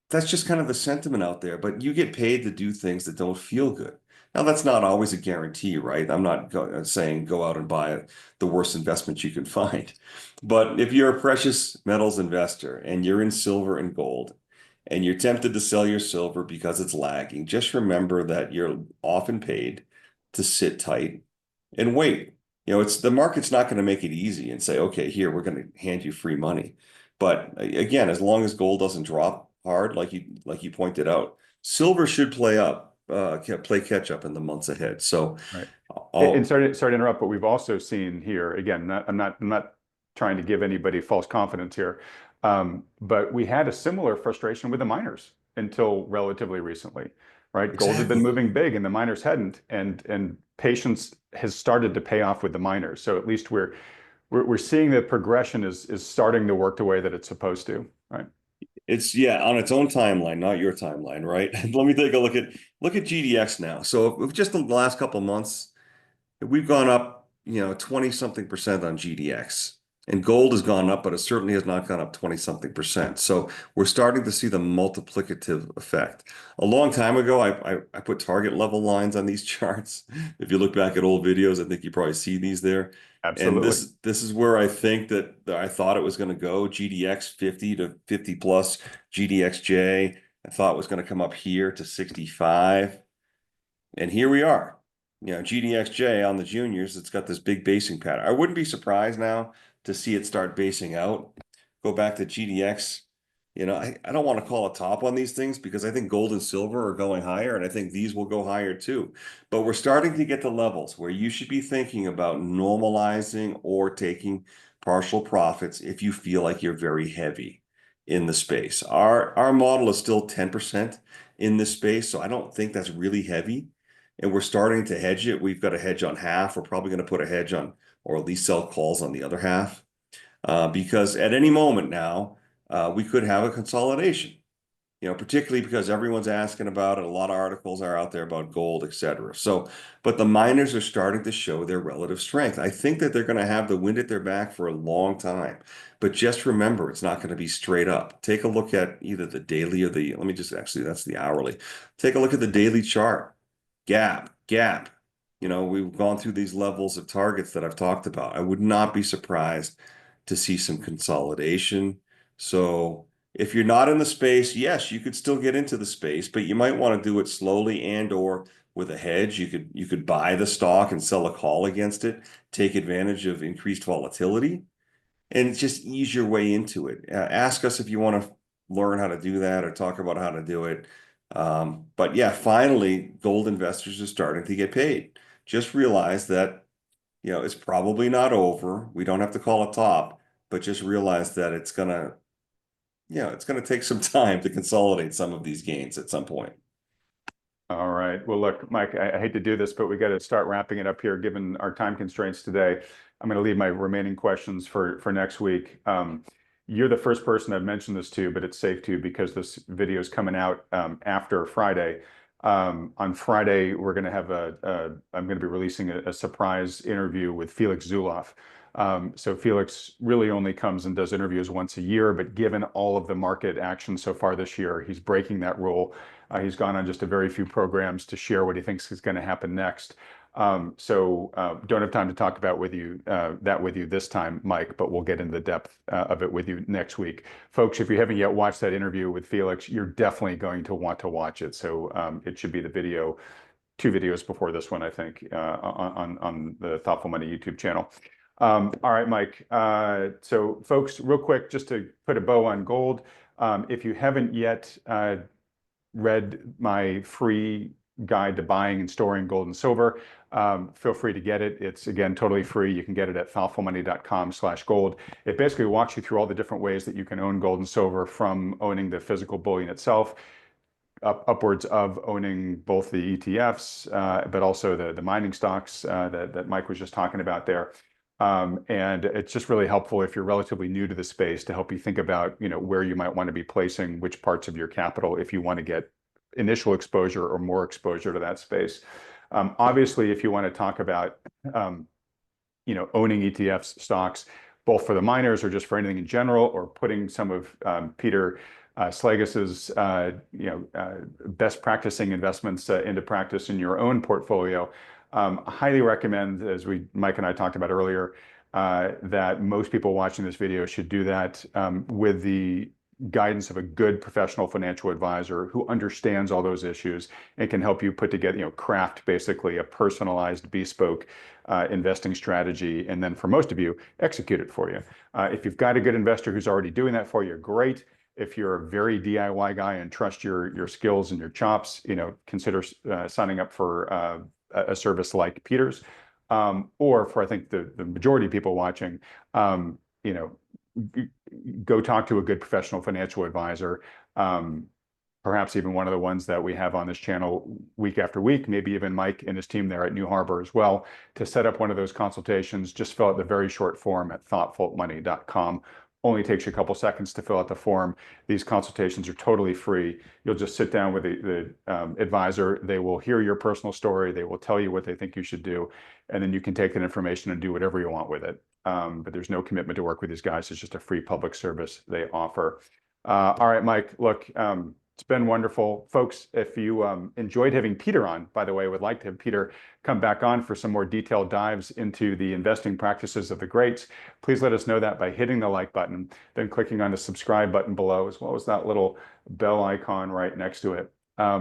Speaker 3: that's just kind of the sentiment out there, but you get paid to do things that don't feel good. Now, that's not always a guarantee, right? I'm not saying go out and buy the worst investment you can find. But if you're a precious metals investor and you're in silver and gold and you're tempted to sell your silver because it's lagging, just remember that you're often paid to sit tight and wait. It's the market's not going to make it easy and say, okay, here, we're going to hand you free money. But again, as long as gold doesn't drop hard, like you pointed out, silver should play catch up in the months ahead. So,
Speaker 2: Right. And
Speaker 3: I'll,
Speaker 2: sorry to interrupt, but we've also seen here again. I'm not trying to give anybody false confidence here, but we had a similar frustration with the miners until relatively recently, right? Gold had been
Speaker 3: exactly.
Speaker 2: moving big, and the miners hadn't, and patience has started to pay off with the miners. So at least we're seeing that progression is starting to work the way that it's supposed to, right?
Speaker 3: It's yeah, on its own timeline, not your timeline, right? Let me take a look at GDX now. So if just in the last couple of months, we've gone up, 20 something percent on GDX. And gold has gone up, but it certainly has not gone up 20-something%. So we're starting to see the multiplicative effect. A long time ago, I put target level lines on these charts. If you look back at old videos, I think you probably see these there. And
Speaker 2: Absolutely.
Speaker 3: this is where I think that I thought it was going to go. GDX 50 to 50 plus, GDXJ, I thought was going to come up here to 65. And here we are. You know, GDXJ on the juniors, it's got this big basing pattern. I wouldn't be surprised now to see it start basing out. Go back to GDX. You know, I don't want to call a top on these things because I think gold and silver are going higher, and I think these will go higher too. But we're starting to get to levels where you should be thinking about normalizing or taking partial profits if you feel like you're very heavy in the space. Our model is still 10% in this space, so I don't think that's really heavy. And we're starting to hedge it. We've got a hedge on half. We're probably going to put a hedge on, or at least sell calls on the other half, because at any moment now, we could have a consolidation, you know, particularly because everyone's asking about it. A lot of articles are out there about gold, et cetera. So, but the miners are starting to show their relative strength. I think that they're going to have the wind at their back for a long time. But just remember, it's not going to be straight up. Take a look at either the daily or the, let me just actually, that's the hourly. Take a look at the daily chart. Gap, gap. You know, we've gone through these levels of targets that I've talked about. I would not be surprised to see some consolidation. So if you're not in the space, yes, you could still get into the space, but you might want to do it slowly and or with a hedge. You could buy the stock and sell a call against it, take advantage of increased volatility, and just ease your way into it. Ask us if you want to learn how to do that or talk about how to do it. But yeah, finally, gold investors are starting to get paid. Just realize that, you know, it's probably not over. We don't have to call it top, but just realize that it's gonna, you know, it's gonna take some time to consolidate some of these gains at some point.
Speaker 2: All right. Well, look, Mike, I hate to do this, but we got to start wrapping it up here given our time constraints today. I'm going to leave my remaining questions for next week. You're the first person I've mentioned this to, but it's safe to because this video is coming out after Friday. On Friday, we're going to have I'm going to be releasing a surprise interview with Felix Zulauf. So Felix really only comes and does interviews once a year, but given all of the market action so far this year, he's breaking that rule. He's gone on just a very few programs to share what he thinks is going to happen next. So don't have time to talk about with you this time, Mike, but we'll get into the depth of it with you next week. Folks, if you haven't yet watched that interview with Felix, you're definitely going to want to watch it. So it should be the video, 2 videos before this one, I think, on the Thoughtful Money YouTube channel. All right, Mike. So folks, real quick, just to put a bow on gold, if you haven't yet read my free guide to buying and storing gold and silver, feel free to get it. It's, again, totally free. You can get it at thoughtfulmoney.com/gold. It basically walks you through all the different ways that you can own gold and silver, from owning the physical bullion itself, upwards of owning both the ETFs, but also the mining stocks that Mike was just talking about there. And it's just really helpful if you're relatively new to the space to help you think about, you know, where you might want to be placing which parts of your capital if you want to get initial exposure or more exposure to that space. Obviously, if you want to talk about, you know, owning ETFs, stocks, both for the miners or just for anything in general, or putting some of Pieter Slegers's, you know, best practicing investments into practice in your own portfolio. I highly recommend, as Mike and I talked about earlier, that most people watching this video should do that with the guidance of a good professional financial advisor who understands all those issues and can help you put together, you know, craft basically a personalized, bespoke investing strategy, and then for most of you, execute it for you. If you've got a good investor who's already doing that for you, great. If you're a very DIY guy and trust your skills and your chops, you know, consider signing up for a service like Peter's, or for, I think, the majority of people watching, you know, go talk to a good professional financial advisor, perhaps even one of the ones that we have on this channel week after week, maybe even Mike and his team there at New Harbor as well, to set up one of those consultations. Just fill out the very short form at thoughtfulmoney.com Only takes you a couple seconds to fill out the form. These consultations are totally free. You'll just sit down with the advisor. They will hear your personal story. They will tell you what they think you should do. And then you can take that information and do whatever you want with it. But there's no commitment to work with these guys. It's just a free public service they offer. All right, Mike, look, it's been wonderful. Folks, if you enjoyed having Peter on, by the way, would like to have Peter come back on for some more detailed dives into the investing practices of the greats, please let us know that by hitting the like button, then clicking on the subscribe button below, as well as that little bell icon right next to it.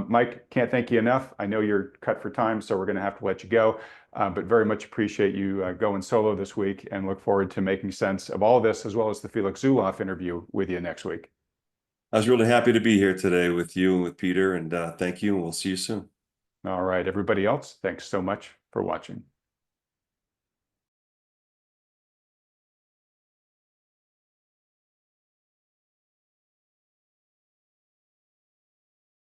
Speaker 2: Mike, can't thank you enough. I know you're cut for time, so we're going to have to let you go, but very much appreciate you going solo this week and look forward to making sense of all of this, as well as the Felix Zulauf interview with you next week.
Speaker 3: I was really happy to be here today with you and with Peter, and thank you, and we'll see you soon.
Speaker 2: All right, everybody else, thanks so much for watching.